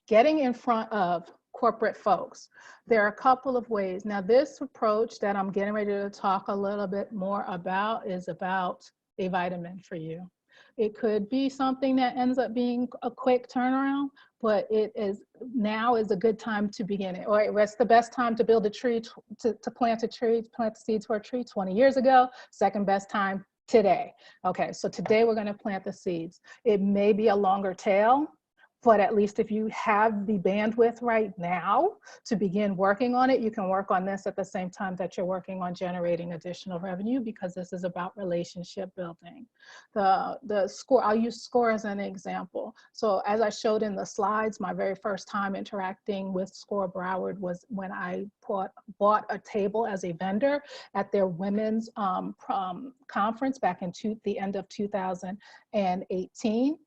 getting in front of corporate folks. There are a couple of ways. Now, this approach that I'm getting ready to talk a little bit more about is about a vitamin for you. It could be something that ends up being a quick turnaround, but now is a good time to begin it. Or it's the best time to build a tree, to plant a tree, plant the seeds for a tree 20 years ago. Second best time today. Okay, so today we're going to plant the seeds. It may be a longer tail, but at least if you have the bandwidth right now to begin working on it, you can work on this at the same time that you're working on generating additional revenue, because this is about relationship building. The SCORE, I'll use SCORE as an example. So as I showed in the slides, my very first time interacting with SCORE Broward was when I bought a table as a vendor at their women's conference back in the end of 2018.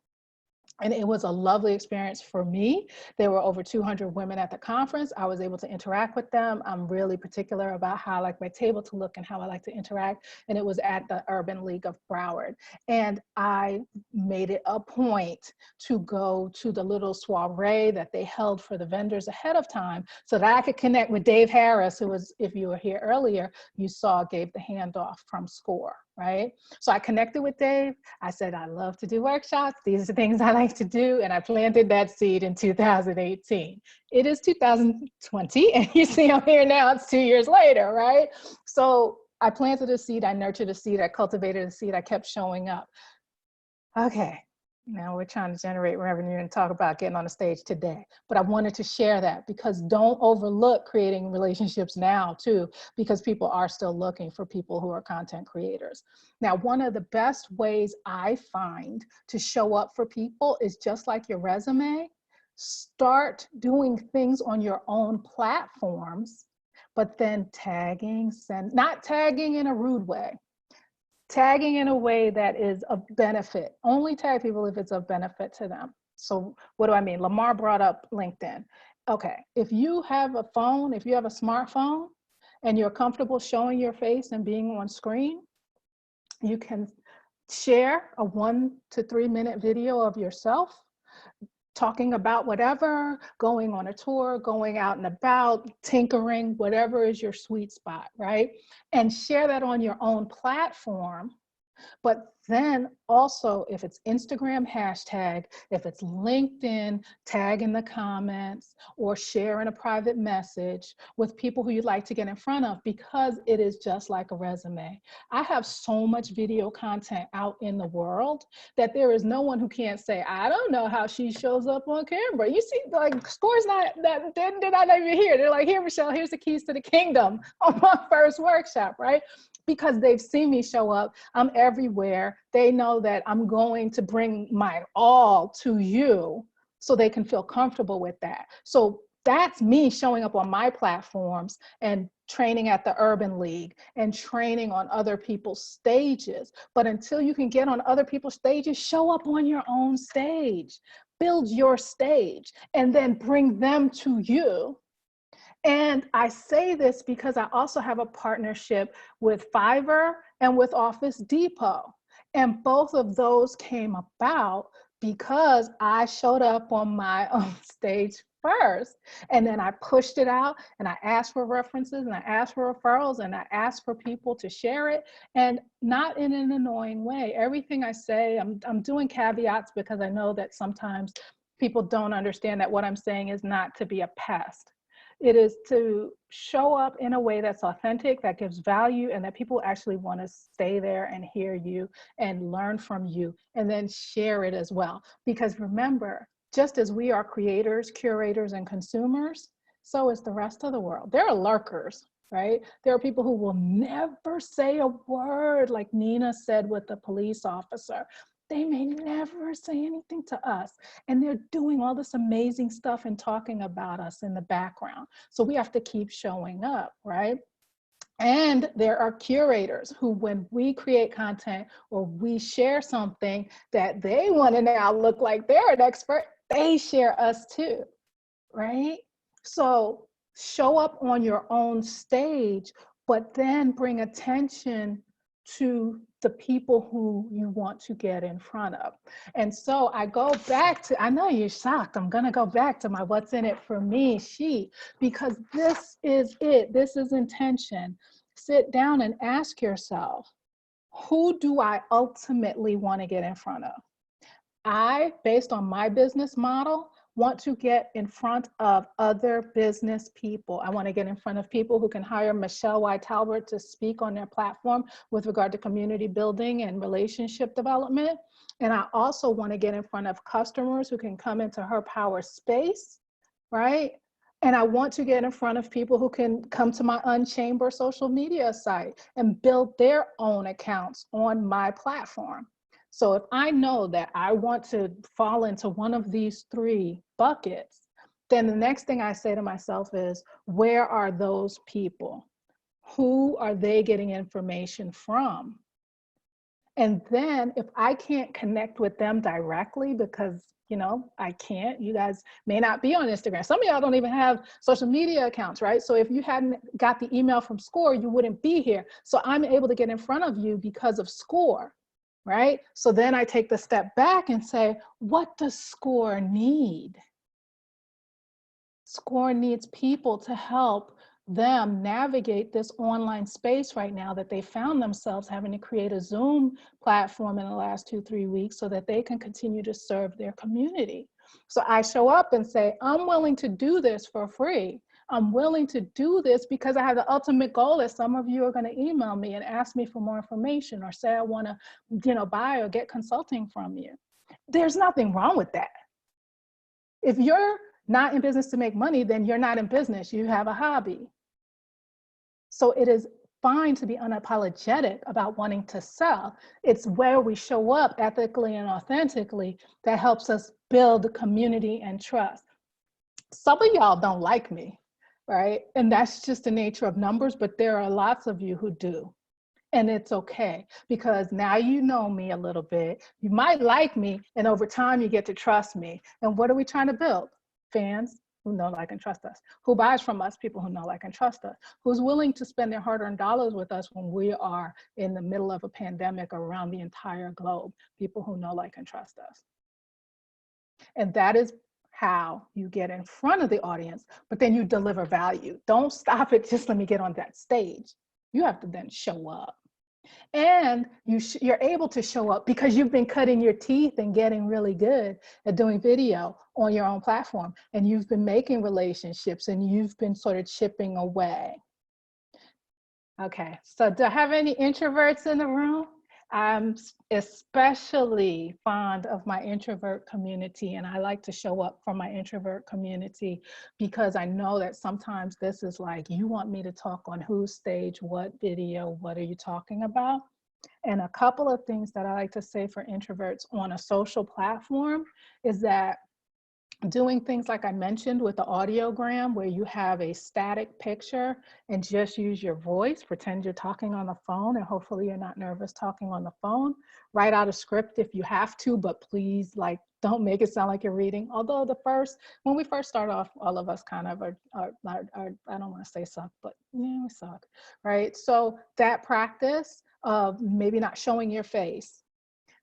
And it was a lovely experience for me. There were over 200 women at the conference. I was able to interact with them. I'm really particular about how I like my table to look and how I like to interact. And it was at the Urban League of Broward. And I made it a point to go to the little soiree that they held for the vendors ahead of time so that I could connect with Dave Harris, who was, if you were here earlier, you saw gave the handoff from SCORE, right? So I connected with Dave. I said, I love to do workshops. These are the things I like to do. And I planted that seed in 2018. It is 2020. And you see I'm here now, it's 2 years later, right? So I planted a seed, I nurtured a seed, I cultivated a seed, I kept showing up. Okay, now we're trying to generate revenue and talk about getting on the stage today. But I wanted to share that because don't overlook creating relationships now too, because people are still looking for people who are content creators. Now, one of the best ways I find to show up for people is just like your resume. Start doing things on your own platforms, but then tagging, not tagging in a rude way. Tagging in a way that is of benefit. Only tag people if it's of benefit to them. So what do I mean? Lamar brought up LinkedIn. Okay, if you have a phone, if you have a smartphone and you're comfortable showing your face and being on screen, you can share a 1 to 3 minute video of yourself talking about whatever, going on a tour, going out and about, tinkering, whatever is your sweet spot, right? And share that on your own platform. But then also, if it's Instagram hashtag, if it's LinkedIn, tag in the comments or share in a private message with people who you'd like to get in front of, because it is just like a resume. I have so much video content out in the world that there is no one who can't say, I don't know how she shows up on camera. You see, like, SCORE's not that, they're not even here. They're like, here, Michelle, here's the keys to the kingdom on my first workshop, right? Because they've seen me show up. I'm everywhere. They know that I'm going to bring my all to you so they can feel comfortable with that. So that's me showing up on my platforms and training at the Urban League and training on other people's stages. But until you can get on other people's stages, show up on your own stage. Build your stage and then bring them to you. And I say this because I also have a partnership with Fiverr and with Office Depot. And both of those came about because I showed up on my own stage first. And then I pushed it out and I asked for references and I asked for referrals and I asked for people to share it, and not in an annoying way. Everything I say, I'm doing caveats because I know that sometimes people don't understand that what I'm saying is not to be a pest. It is to show up in a way that's authentic, that gives value, and that people actually want to stay there and hear you and learn from you, and then share it as well. Because remember, just as we are creators, curators, and consumers, so is the rest of the world. There are lurkers, right? There are people who will never say a word, like Nina said with the police officer. They may never say anything to us, and they're doing all this amazing stuff and talking about us in the background. So we have to keep showing up, right? And there are curators who, when we create content or we share something that they want to now look like they're an expert, they share us too, right? So show up on your own stage, but then bring attention to the people who you want to get in front of. And so I go back to, I know you're shocked, I'm gonna go back to my what's in it for me sheet, because this is it, this is intention. Sit down and ask yourself, who do I ultimately want to get in front of? I, based on my business model, want to get in front of other business people. I want to get in front of people who can hire Michelle Y. Talbert to speak on their platform with regard to community building and relationship development. And I also want to get in front of customers who can come into her power space, right? And I want to get in front of people who can come to my Unchamber social media site and build their own accounts on my platform. So if I know that I want to fall into one of these three buckets, then the next thing I say to myself is, where are those people? Who are they getting information from? And then if I can't connect with them directly, because you know, I can't, you guys may not be on Instagram. Some of y'all don't even have social media accounts, right? So if you hadn't got the email from SCORE, you wouldn't be here. So I'm able to get in front of you because of SCORE. Right? So then I take the step back and say, what does SCORE need? SCORE needs people to help them navigate this online space right now that they found themselves having to create a Zoom platform in the last 2-3 weeks so that they can continue to serve their community. So I show up and say, I'm willing to do this for free. I'm willing to do this because I have the ultimate goal that some of you are going to email me and ask me for more information or say I want to, you know, buy or get consulting from you. There's nothing wrong with that. If you're not in business to make money, then you're not in business. You have a hobby. So it is fine to be unapologetic about wanting to sell. It's where we show up ethically and authentically that helps us build community and trust. Some of y'all don't like me, right? And that's just the nature of numbers, but there are lots of you who do. And it's okay, because now you know me a little bit. You might like me, and over time you get to trust me. And what are we trying to build? Fans who know, like, and trust us. Who buys from us? People who know, like, and trust us. Who's willing to spend their hard-earned dollars with us when we are in the middle of a pandemic around the entire globe? People who know, like, and trust us. And that is how you get in front of the audience, but then you deliver value. Don't stop it, just let me get on that stage. You have to then show up. And you're able to show up because you've been cutting your teeth and getting really good at doing video on your own platform. And you've been making relationships and you've been sort of chipping away. Okay, so do I have any introverts in the room? I'm especially fond of my introvert community, and I like to show up for my introvert community because I know that sometimes this is like, you want me to talk on whose stage, what video, what are you talking about? And a couple of things that I like to say for introverts on a social platform is that doing things like I mentioned with the audiogram, where you have a static picture and just use your voice, pretend you're talking on the phone, and hopefully you're not nervous talking on the phone. Write out a script if you have to, but please, like, don't make it sound like you're reading. Although when we first start off, all of us kind of are I don't want to say suck, but yeah, we suck, right? So that practice of maybe not showing your face,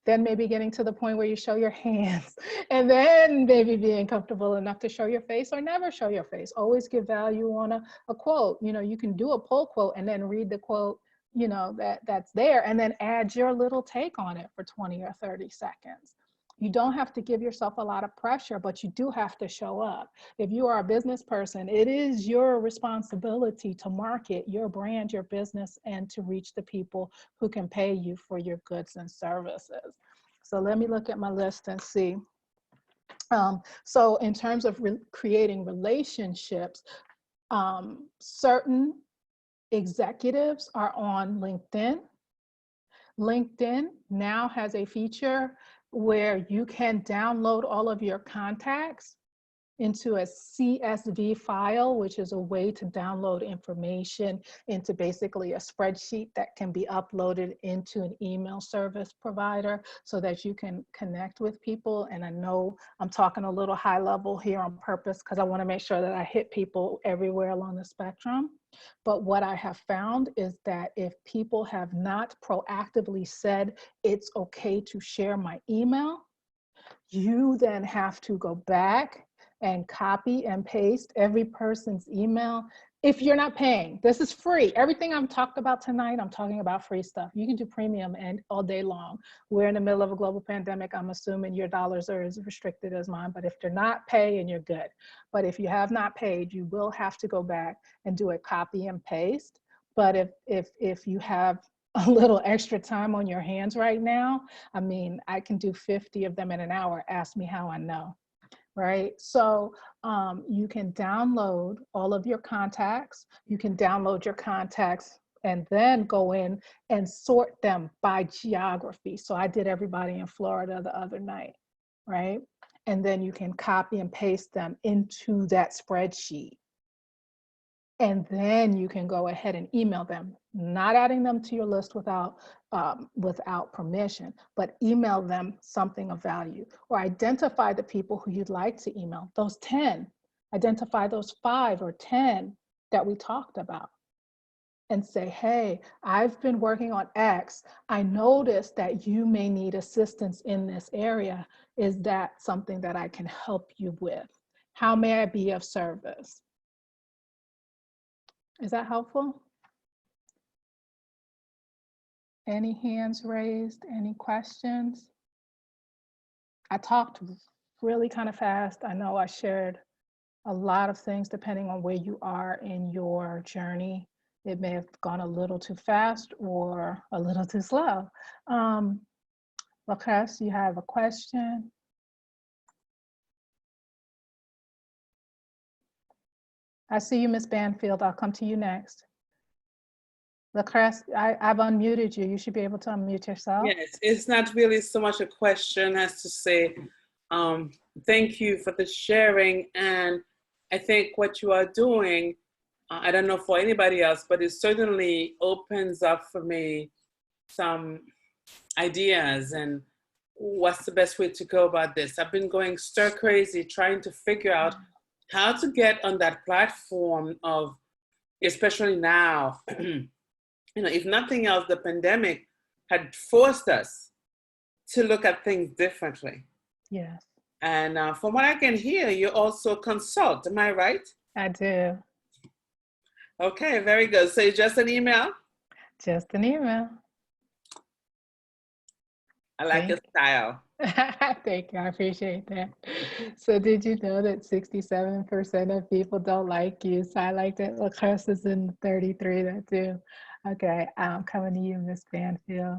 then maybe getting to the point where you show your hands, and then maybe being comfortable enough to show your face or never show your face. Always give value on a quote. You know, you can do a pull quote and then read the quote, you know, that's there, and then add your little take on it for 20 or 30 seconds. You don't have to give yourself a lot of pressure, but you do have to show up. If you are a business person, it is your responsibility to market your brand, your business, and to reach the people who can pay you for your goods and services. So let me look at my list and see. So in terms of creating relationships, certain executives are on LinkedIn. LinkedIn now has a feature where you can download all of your contacts into a CSV file, which is a way to download information into basically a spreadsheet that can be uploaded into an email service provider so that you can connect with people. And I know I'm talking a little high level here on purpose because I want to make sure that I hit people everywhere along the spectrum. But what I have found is that if people have not proactively said it's okay to share my email, you then have to go back and copy and paste every person's email. If you're not paying, this is free. Everything I'm talked about tonight, I'm talking about free stuff. You can do premium and all day long. We're in the middle of a global pandemic. I'm assuming your dollars are as restricted as mine, but if they're not paying, you're good. But if you have not paid, you will have to go back and do a copy and paste. But if you have a little extra time on your hands right now, I mean, I can do 50 of them in an hour. Ask me how I know. Right? So you can download all of your contacts. You can download your contacts and then go in and sort them by geography. So I did everybody in Florida the other night, right? And then you can copy and paste them into that spreadsheet. And then you can go ahead and email them, not adding them to your list without permission, but email them something of value, or identify the people who you'd like to email, those 10, identify those 5 or 10 that we talked about and say, hey, I've been working on X. I noticed that you may need assistance in this area. Is that something that I can help you with? How may I be of service? Is that helpful? Any hands raised? Any questions? I talked really kind of fast. I know I shared a lot of things depending on where you are in your journey. It may have gone a little too fast or a little too slow. Lucas, you have a question? I see you, Ms. Banfield. I'll come to you next. Lucas, I've unmuted you. You should be able to unmute yourself. Yes, it's not really so much a question as to say, thank you for the sharing. And I think what you are doing, I don't know for anybody else, but it certainly opens up for me some ideas and what's the best way to go about this. I've been going stir crazy trying to figure out how to get on that platform of, especially now, you know, if nothing else, the pandemic had forced us to look at things differently. Yes. And from what I can hear, you also consult, am I right? I do. Okay, very good. So it's just an email? Just an email. I like your style. Thank you, I appreciate that. So did you know that 67% of people don't like you? So I like that Lucas is in 33 that do. Okay, I'm coming to you, Miss Banfield.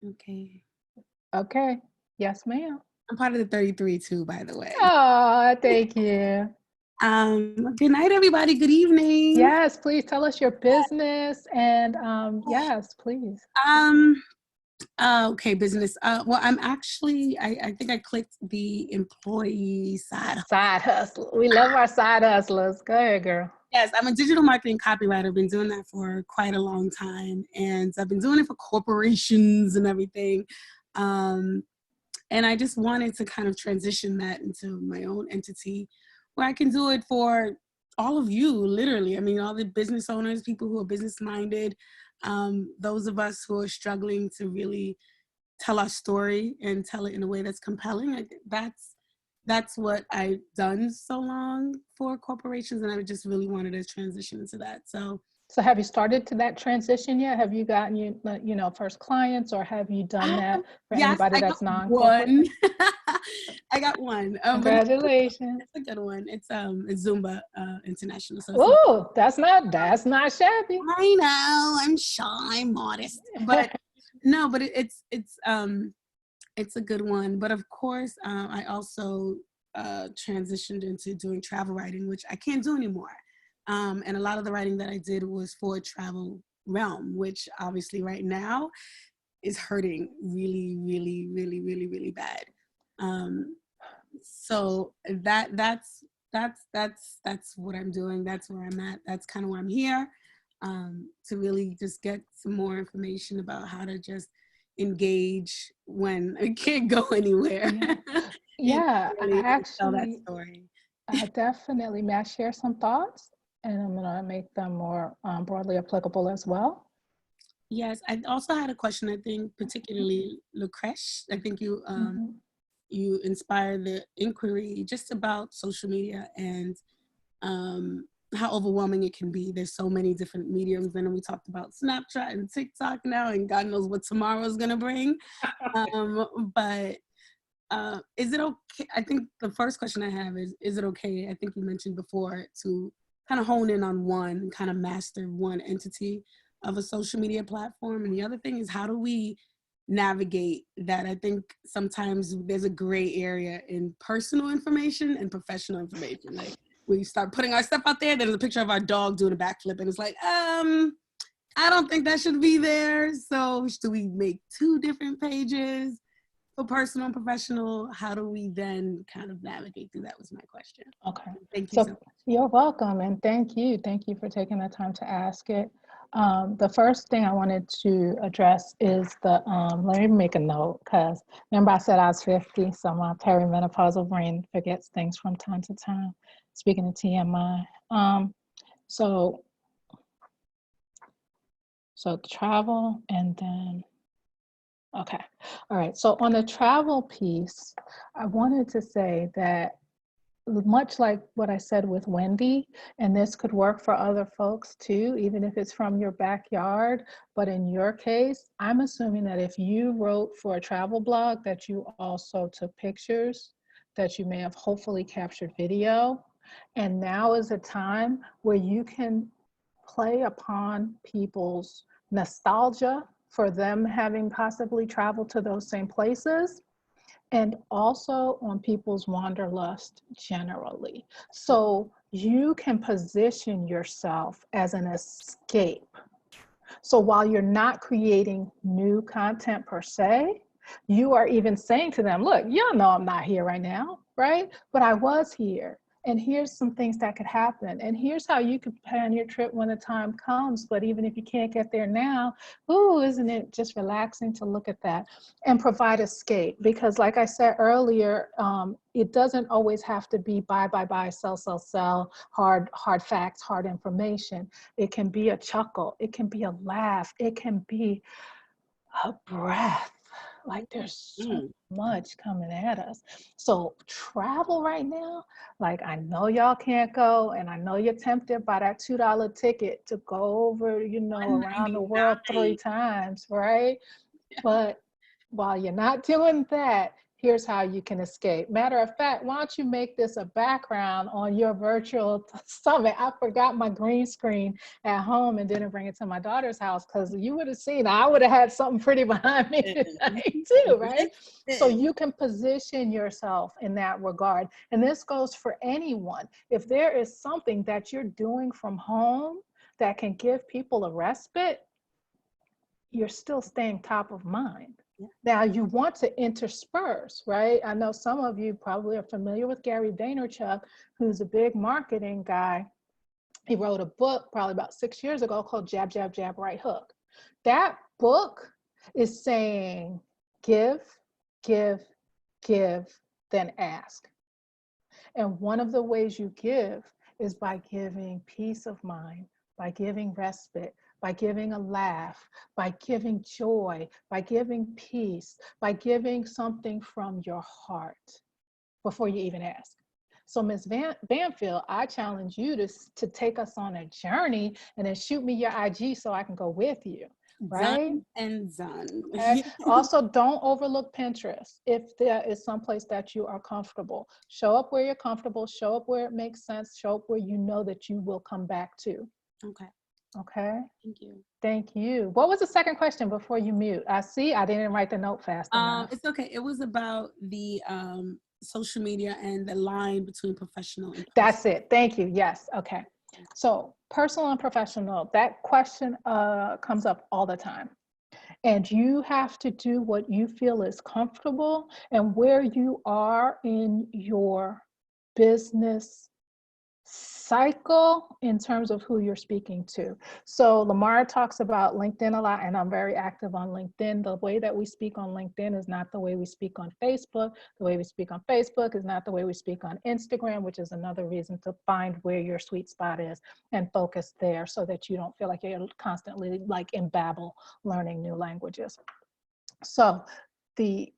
Okay. Okay, yes, ma'am. I'm part of the 33 too, by the way. Oh, thank you. Good night, everybody. Good evening. Yes, please tell us your business and yes, please. Okay, business. Well, I'm actually, I think I clicked the employee side. Side hustle. We love our side hustlers. Go ahead, girl. Yes, I'm a digital marketing copywriter. I've been doing that for quite a long time. And I've been doing it for corporations and everything. And I just wanted to kind of transition that into my own entity where I can do it for all of you, literally. I mean, all the business owners, people who are business minded, those of us who are struggling to really tell our story and tell it in a way that's compelling. That's what I've done so long for corporations, and I just really wanted to transition into that. So have you started to that transition yet? Have you gotten you know first clients, or have you done that for anybody that's non-corporate? I got one. Congratulations. It's a good one. It's Zumba International. So oh, that's not shabby. I know. I'm shy, modest, but no, but it's a good one. But of course, I also transitioned into doing travel writing, which I can't do anymore. And a lot of the writing that I did was for travel realm, which obviously right now is hurting really, really, really, really, really bad. So that's what I'm doing. That's where I'm at. That's kind of why I'm here, to really just get some more information about how to just engage when I can't go anywhere. Yeah, really tell that actually, story. definitely. May I share some thoughts? And I'm going to make them more broadly applicable as well. Yes, I also had a question. I think particularly Lucretia, I think you you inspired the inquiry just about social media and how overwhelming it can be. There's so many different mediums, and we talked about Snapchat and TikTok now, and God knows what tomorrow is gonna bring. But is it okay? I think the first question I have is it okay? I think you mentioned before to kind of hone in on one, kind of master one entity of a social media platform. And the other thing is, how do we navigate that? I think sometimes there's a gray area in personal information and professional information. Like we start putting our stuff out there, there's a picture of our dog doing a backflip, and it's like, I don't think that should be there. So do we make two different pages for personal and professional? How do we then kind of navigate through that was my question. Okay. Thank you so much. You're welcome, and thank you. Thank you for taking the time to ask it. The first thing I wanted to address is the, let me make a note, because remember I said I was 50, so my perimenopausal brain forgets things from time to time. Speaking of TMI. So travel, and then, okay. All right, so on the travel piece, I wanted to say that much like what I said with Wendy, and this could work for other folks too, even if it's from your backyard, but in your case, I'm assuming that if you wrote for a travel blog that you also took pictures, that you may have hopefully captured video, and now is a time where you can play upon people's nostalgia for them having possibly traveled to those same places, and also on people's wanderlust generally. So you can position yourself as an escape. So while you're not creating new content per se, you are even saying to them, look, y'all know I'm not here right now, right? But I was here. And here's some things that could happen. And here's how you could plan your trip when the time comes. But even if you can't get there now, ooh, isn't it just relaxing to look at that and provide escape? Because like I said earlier, it doesn't always have to be buy, sell, hard facts, hard information. It can be a chuckle. It can be a laugh. It can be a breath. Like there's so much coming at us. So travel right now, like I know y'all can't go, and I know you're tempted by that $2 ticket to go over, around the world 3 times, right? But while you're not doing that, here's how you can escape. Matter of fact, why don't you make this a background on your virtual summit? I forgot my green screen at home and didn't bring it to my daughter's house, because you would have seen, I would have had something pretty behind me tonight too, right? So you can position yourself in that regard. And this goes for anyone. If there is something that you're doing from home that can give people a respite, you're still staying top of mind. Now you want to intersperse, right? I know some of you probably are familiar with Gary Vaynerchuk, who's a big marketing guy. He wrote a book probably about 6 years ago called Jab, Jab, Jab, Right Hook. That book is saying give, give, give, then ask. And one of the ways you give is by giving peace of mind, by giving respite, by giving a laugh, by giving joy, by giving peace, by giving something from your heart before you even ask. So Ms. Banfield, I challenge you to take us on a journey and then shoot me your IG so I can go with you, right? Done and done. Okay. Also, don't overlook Pinterest. If there is someplace that you are comfortable, show up where you're comfortable, show up where it makes sense, show up where you know that you will come back to. Okay. Okay. Thank you. Thank you. What was the second question before you mute? I see I didn't write the note fast enough. It's okay. It was about the social media and the line between professional and personal. That's it. Thank you. Yes. Okay. So personal and professional, that question comes up all the time. And you have to do what you feel is comfortable and where you are in your business cycle in terms of who you're speaking to. So Lamar talks about LinkedIn a lot, and I'm very active on LinkedIn. The way that we speak on LinkedIn is not the way we speak on Facebook. The way we speak on Facebook is not the way we speak on Instagram, which is another reason to find where your sweet spot is and focus there so that you don't feel like you're constantly like in Babel learning new languages. So the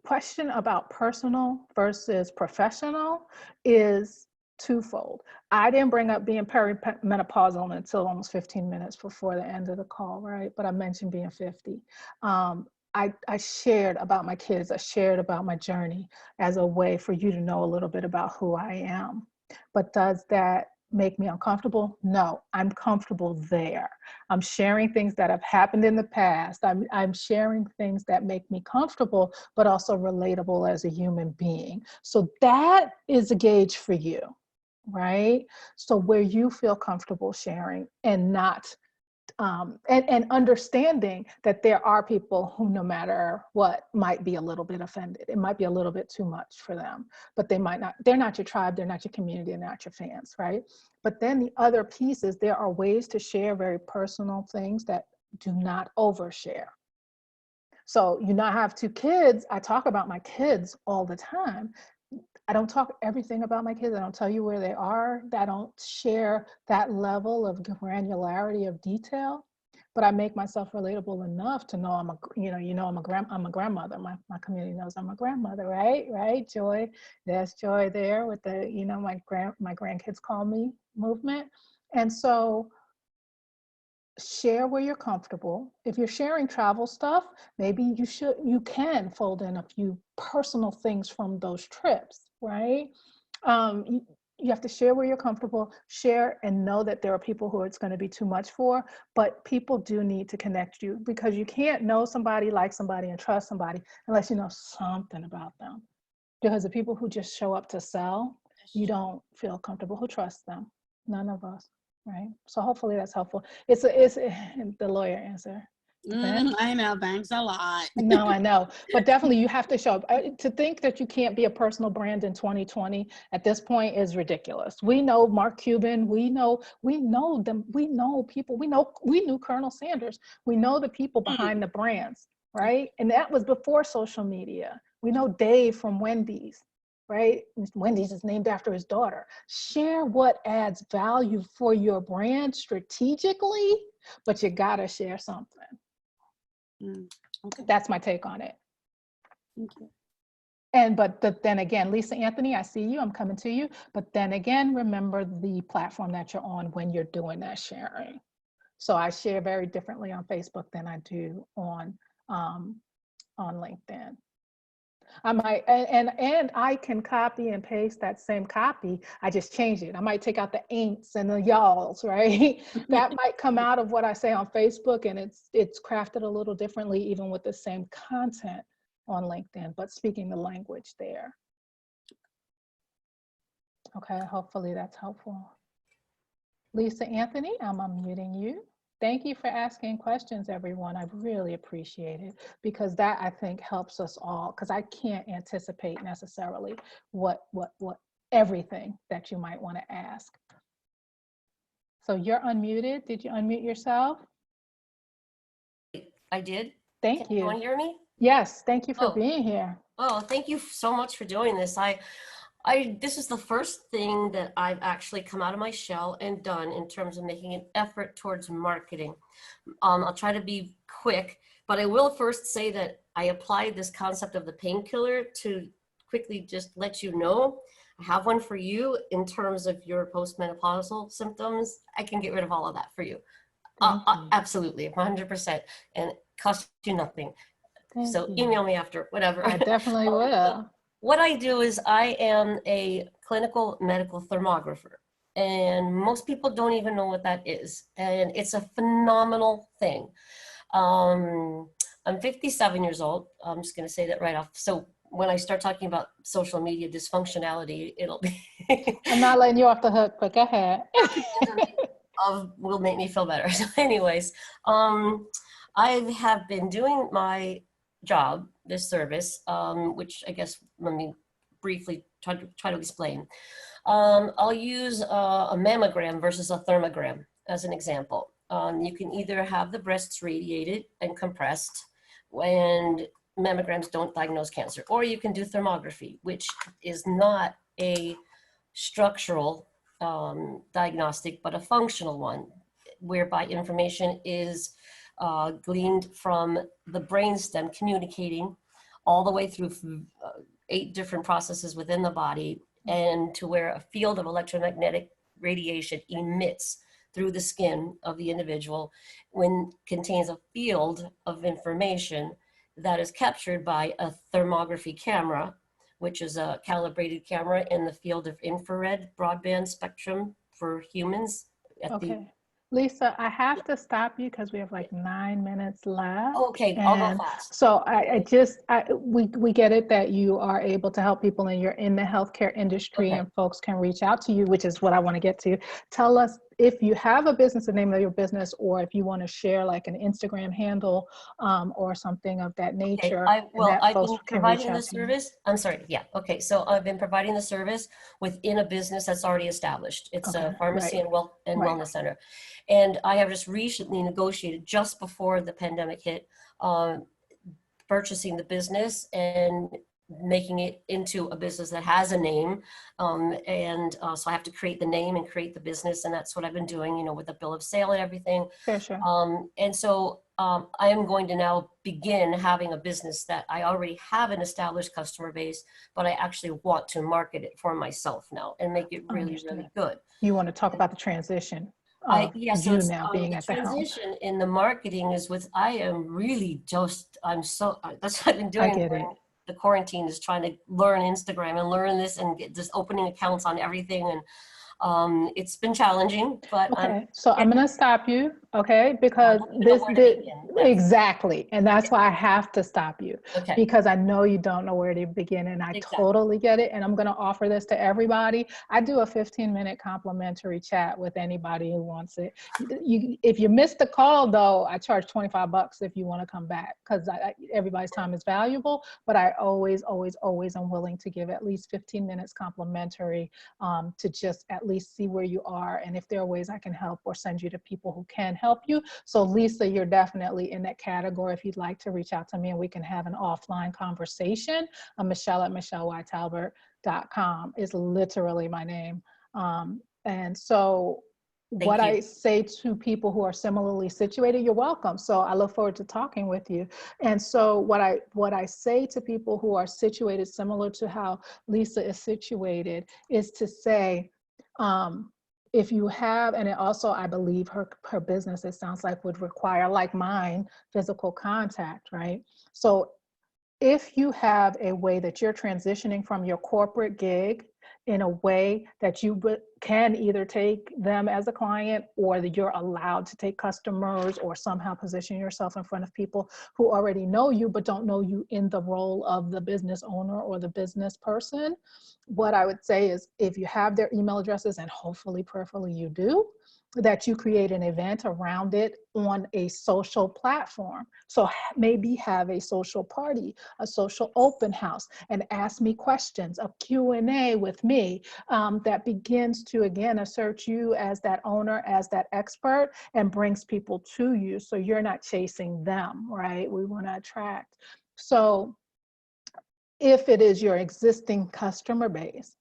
question about personal versus professional is twofold. I didn't bring up being perimenopausal until almost 15 minutes before the end of the call, right? But I mentioned being 50. I shared about my kids. I shared about my journey as a way for you to know a little bit about who I am. But does that make me uncomfortable? No, I'm comfortable there. I'm sharing things that have happened in the past. I'm sharing things that make me comfortable, but also relatable as a human being. So that is a gauge for you, right? So where you feel comfortable sharing and not, and understanding that there are people who, no matter what, might be a little bit offended. It might be a little bit too much for them, but they might not, they're not your tribe, they're not your community, they're not your fans, right? But then the other piece is there are ways to share very personal things that do not overshare. So, you know, I have 2 kids. I talk about my kids all the time. I don't talk everything about my kids. I don't tell you where they are. I don't share that level of granularity of detail, but I make myself relatable enough to know I'm a grandmother. My community knows I'm a grandmother, right? Right, Joy. There's Joy there with the, you know, my grandkids call me movement. And so share where you're comfortable. If you're sharing travel stuff, maybe you can fold in a few personal things from those trips, right? You have to share where you're comfortable, share and know that there are people who it's going to be too much for, but people do need to connect you because you can't know somebody, like somebody, and trust somebody unless you know something about them. Because the people who just show up to sell, you don't feel comfortable. Who trusts them? None of us. Right. So hopefully that's helpful. It's the lawyer answer. I know, thanks a lot. No, I know, but definitely you have to show up. To think that you can't be a personal brand in 2020 at this point is ridiculous. We know Mark Cuban, we know them, we know people, we knew Colonel Sanders, we know the people behind the brands, right? And that was before social media. We know Dave from Wendy's, right? Wendy's is named after his daughter. Share what adds value for your brand strategically, but you gotta share something. Okay. That's my take on it. Thank you. But then again, Lisa Anthony, I see you, I'm coming to you. But then again, remember the platform that you're on when you're doing that sharing. So I share very differently on Facebook than I do on LinkedIn. I might, and I can copy and paste that same copy. I just change it. I might take out the ain'ts and the y'alls, right? That might come out of what I say on Facebook, and it's crafted a little differently, even with the same content on LinkedIn, but speaking the language there. Okay, hopefully that's helpful. Lisa Anthony, I'm unmuting you. Thank you for asking questions, everyone. I really appreciate it because that, I think, helps us all, because I can't anticipate necessarily what everything that you might want to ask. So you're unmuted. Did you unmute yourself? I did. Thank you. You want to hear me? Yes, thank you for being here. Oh, thank you so much for doing this. This is the first thing that I've actually come out of my shell and done in terms of making an effort towards marketing. I'll try to be quick, but I will first say that I applied this concept of the painkiller to quickly just let you know. I have one for you in terms of your postmenopausal symptoms. I can get rid of all of that for you. Absolutely, 100%, and cost you nothing. So email me after, whatever. I definitely will. What I do is I am a clinical medical thermographer, and most people don't even know what that is. And it's a phenomenal thing. I'm 57 years old. I'm just going to say that right off. So when I start talking about social media dysfunctionality, it'll be. I'm not letting you off the hook, but go ahead. Will make me feel better. So anyways, I have been doing my job, this service, which I guess let me briefly try to explain. I'll use a mammogram versus a thermogram as an example. You can either have the breasts radiated and compressed, and mammograms don't diagnose cancer, or you can do thermography, which is not a structural diagnostic, but a functional one, whereby information is gleaned from the brainstem communicating all the way through 8 different processes within the body, and to where a field of electromagnetic radiation emits through the skin of the individual when contains a field of information that is captured by a thermography camera, which is a calibrated camera in the field of infrared broadband spectrum for humans. Okay. Lisa, I have to stop you because we have like 9 minutes left. Okay, and I'll go fast. So we get it that you are able to help people and you're in the healthcare industry, and folks can reach out to you, which is what I want to get to. Tell us if you have a business, the name of your business, or if you want to share like an Instagram handle or something of that nature. I've been providing the service. I'm sorry. Yeah. Okay. So I've been providing the service within a business that's already established. It's a pharmacy and wellness center. And I have just recently negotiated, just before the pandemic hit, purchasing the business and making it into a business that has a name. So I have to create the name and create the business. And that's what I've been doing, with the bill of sale and everything. Sure. And so I am going to now begin having a business that I already have an established customer base, but I actually want to market it for myself now and make it really, really good. You want to talk about the transition? Yes, you now being at the helm. Transition in the marketing is that's what I've been doing during the quarantine, is trying to learn Instagram and learn this and just opening accounts on everything. And it's been challenging, but so I'm going to stop you, because exactly. And that's why I have to stop you, because I know you don't know where to begin, and I totally get it. And I'm going to offer this to everybody. I do a 15-minute complimentary chat with anybody who wants it. If you missed the call though, I charge $25 if you want to come back, because everybody's time is valuable, but I always am willing to give at least 15 minutes complimentary to just at least see where you are, and if there are ways I can help or send you to people who can help you. So Lisa, you're definitely in that category. If you'd like to reach out to me and we can have an offline conversation, Michelle at michelleytalbert.com is literally my name. And so what I say to people who are similarly situated, you're welcome. So I look forward to talking with you. And so what I say to people who are situated similar to how Lisa is situated is to say, if you have, and it also, I believe her business, it sounds like, would require, like mine, physical contact, right? So if you have a way that you're transitioning from your corporate gig in a way that you can either take them as a client, or that you're allowed to take customers, or somehow position yourself in front of people who already know you but don't know you in the role of the business owner or the business person, what I would say is, if you have their email addresses, and hopefully prayerfully you do, that you create an event around it on a social platform. So maybe have a social party, a social open house, and ask me questions, a Q&A with me that begins to, again, assert you as that owner, as that expert, and brings people to you. So you're not chasing them, right? We want to attract. So if it is your existing customer base,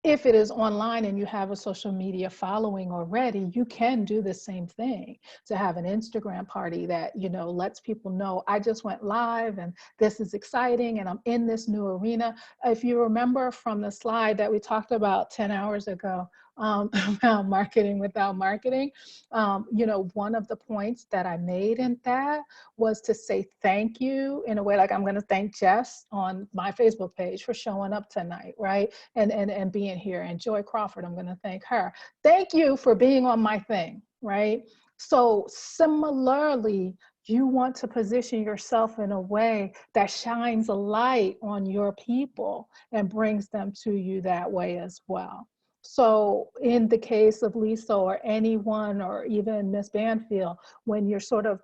if it is online and you have a social media following already, you can do the same thing, to have an Instagram party that, lets people know, I just went live and this is exciting and I'm in this new arena. If you remember from the slide that we talked about 10 hours ago, about marketing without marketing, one of the points that I made in that was to say thank you in a way, like I'm going to thank Jess on my Facebook page for showing up tonight, right? And being here. And Joy Crawford, I'm going to thank her. Thank you for being on my thing, right? So similarly, you want to position yourself in a way that shines a light on your people and brings them to you that way as well. So in the case of Lisa or anyone, or even Miss Banfield, when you're sort of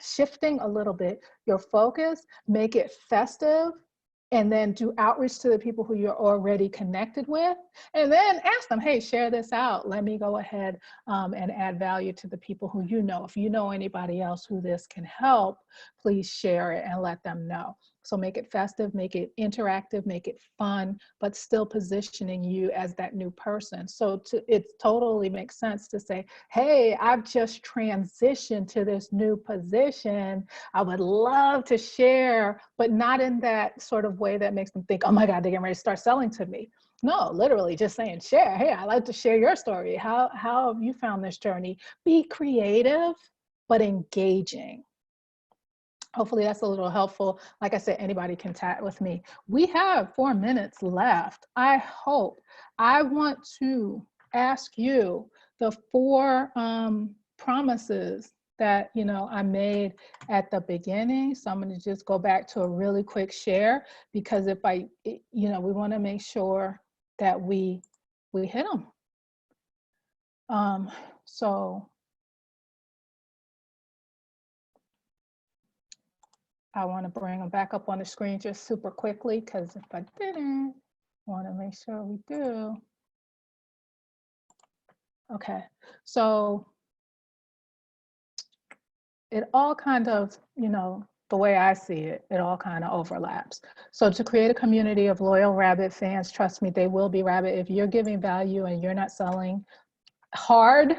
shifting a little bit your focus, make it festive, and then do outreach to the people who you're already connected with, and then ask them, hey, share this out. Let me go ahead and add value to the people who you know. If you know anybody else who this can help, please share it and let them know. So make it festive, make it interactive, make it fun, but still positioning you as that new person. So it totally makes sense to say, hey, I've just transitioned to this new position. I would love to share, but not in that sort of way that makes them think, oh my God, they're getting ready to start selling to me. No, literally just saying, share. Hey, I'd like to share your story. How have you found this journey? Be creative, but engaging. Hopefully that's a little helpful. Like I said, anybody can chat with me. We have 4 minutes left. I want to ask you the 4 promises that, I made at the beginning. So I'm going to just go back to a really quick share, because we want to make sure that we hit them. So I want to bring them back up on the screen just super quickly, because if I didn't, I want to make sure we do. Okay, so it all kind of, the way I see it, it all kind of overlaps. So to create a community of loyal Rabid fans, trust me, they will be Rabid. If you're giving value and you're not selling hard,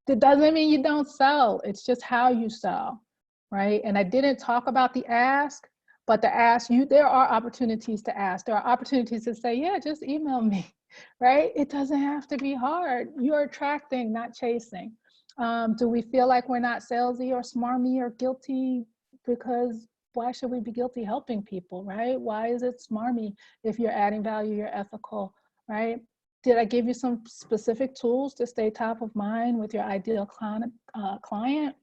that doesn't mean you don't sell. It's just how you sell, right? And I didn't talk about the ask, but the ask, there are opportunities to ask. There are opportunities to say, yeah, just email me, right? It doesn't have to be hard. You're attracting, not chasing. Do we feel like we're not salesy or smarmy or guilty? Because why should we be guilty helping people, right? Why is it smarmy if you're adding value, you're ethical, right? Did I give you some specific tools to stay top of mind with your ideal client?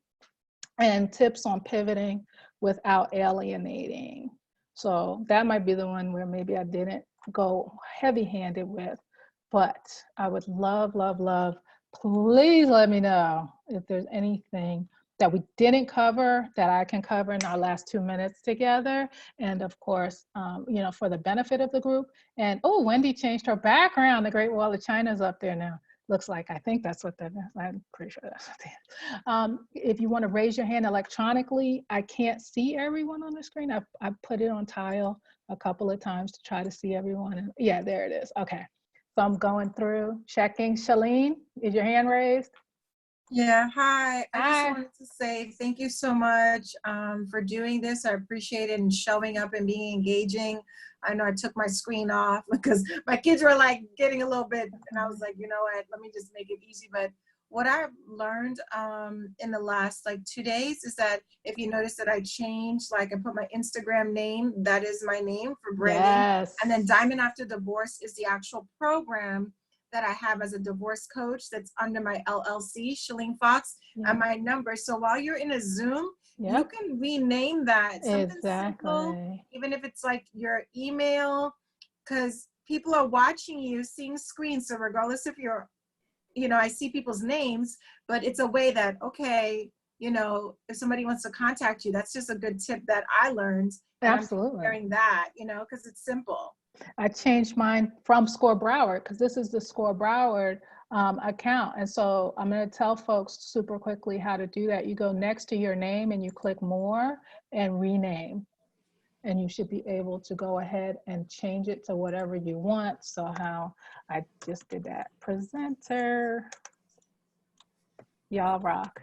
And tips on pivoting without alienating. So that might be the one where maybe I didn't go heavy-handed with, but I would love, love, love, please let me know if there's anything that we didn't cover that I can cover in our last 2 minutes together. And of course, for the benefit of the group. And oh, Wendy changed her background. The Great Wall of China is up there now. Looks like, I think that's what that is. I'm pretty sure that's what that is. If you want to raise your hand electronically, I can't see everyone on the screen. I put it on tile a couple of times to try to see everyone. And yeah, there it is. Okay. So I'm going through, checking. Shalene, is your hand raised? Yeah, hi. I just wanted to say thank you so much for doing this. I appreciate it and showing up and being engaging. I know I took my screen off because my kids were like getting a little bit, and I was like, you know what, let me just make it easy. But what I've learned in the last 2 days is that if you notice that I changed, I put my Instagram name, that is my name for branding. Yes. And then Diamond After Divorce is the actual program that I have as a divorce coach that's under my LLC, Shalene Fox, and my number. So while you're in a Zoom, you can rename that. Something simple, even if it's your email, because people are watching you, seeing screens. So regardless if you're, I see people's names, but it's a way that, okay, if somebody wants to contact you, that's just a good tip that I learned. Absolutely. I'm sharing that, because it's simple. I changed mine from Score Broward, because this is the Score Broward account. And so I'm going to tell folks super quickly how to do that. You go next to your name and you click more and rename. And you should be able to go ahead and change it to whatever you want. So how I just did that. Presenter. Y'all rock.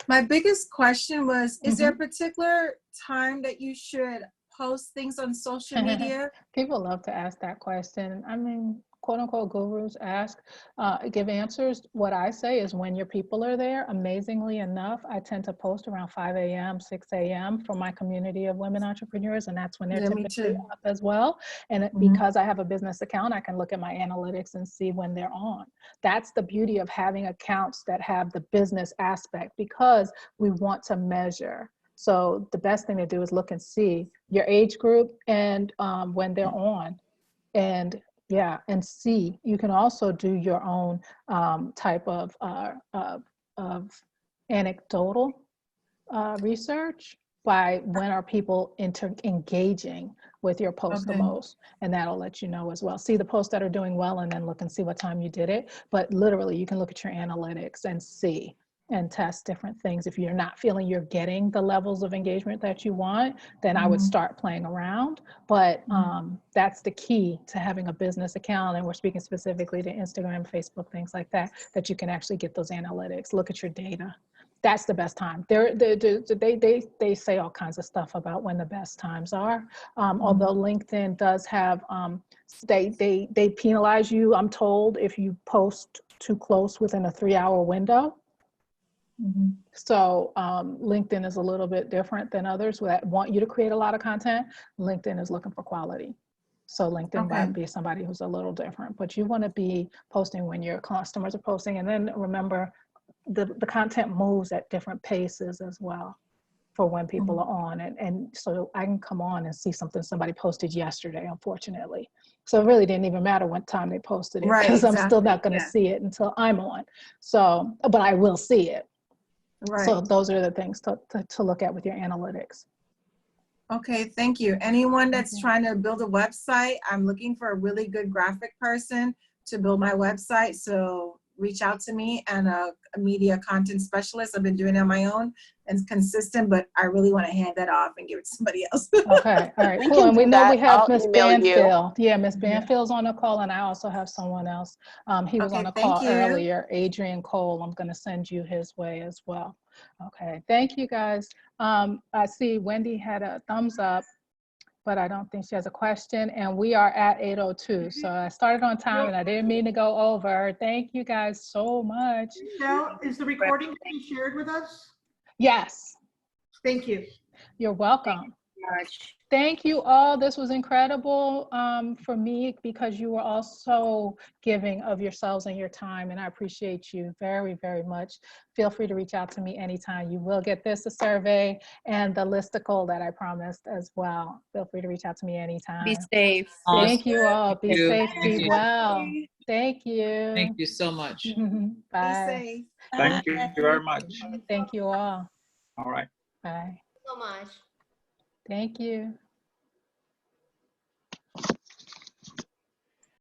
My biggest question was, is there a particular time that you should post things on social media? People love to ask that question. I mean, quote unquote gurus give answers. What I say is when your people are there, amazingly enough, I tend to post around 5 a.m., 6 a.m. for my community of women entrepreneurs. And that's when they're typically up as well. And because I have a business account, I can look at my analytics and see when they're on. That's the beauty of having accounts that have the business aspect, because we want to measure. So the best thing to do is look and see your age group and when they're on, and see. You can also do your own type of anecdotal research by when are people engaging with your post the most, and that'll let you know as well. See the posts that are doing well and then look and see what time you did it. But literally you can look at your analytics and see and test different things. If you're not feeling you're getting the levels of engagement that you want, then I would start playing around. But that's the key to having a business account. And we're speaking specifically to Instagram, Facebook, things like that, that you can actually get those analytics, look at your data. That's the best time. They say all kinds of stuff about when the best times are. Although LinkedIn does have, they penalize you, I'm told, if you post too close within a 3-hour window. So LinkedIn is a little bit different than others that want you to create a lot of content. LinkedIn is looking for quality. So LinkedIn might be somebody who's a little different, but you want to be posting when your customers are posting. And then remember, the content moves at different paces as well for when people are on it. And so I can come on and see something somebody posted yesterday, unfortunately. So it really didn't even matter what time they posted it, because I'm still not going to see it until I'm on. So, but I will see it. So those are the things to look at with your analytics. Okay, thank you. Anyone that's trying to build a website, I'm looking for a really good graphic person to build my website. So reach out to me, and a media content specialist. I've been doing it on my own and it's consistent, but I really want to hand that off and give it to somebody else. Okay, all right, cool. And we know we have Miss Banfield. Yeah, Miss Banfield's on the call, and I also have someone else. He was on the call earlier, Adrian Cole. I'm going to send you his way as well. Okay, thank you guys. I see Wendy had a thumbs up, but I don't think she has a question, and we are at 8:02. So I started on time and I didn't mean to go over. Thank you guys so much. Now, is the recording being shared with us? Yes. Thank you. You're welcome. Thank you all. This was incredible for me, because you were also giving of yourselves and your time, and I appreciate you very, very much. Feel free to reach out to me anytime. You will get a survey and the listicle that I promised as well. Feel free to reach out to me anytime. Be safe. Thank you all. Be safe, be well. Thank you. Thank you so much. Bye. Be safe. Thank you very much. Thank you all. All right. Bye. So much. Thank you.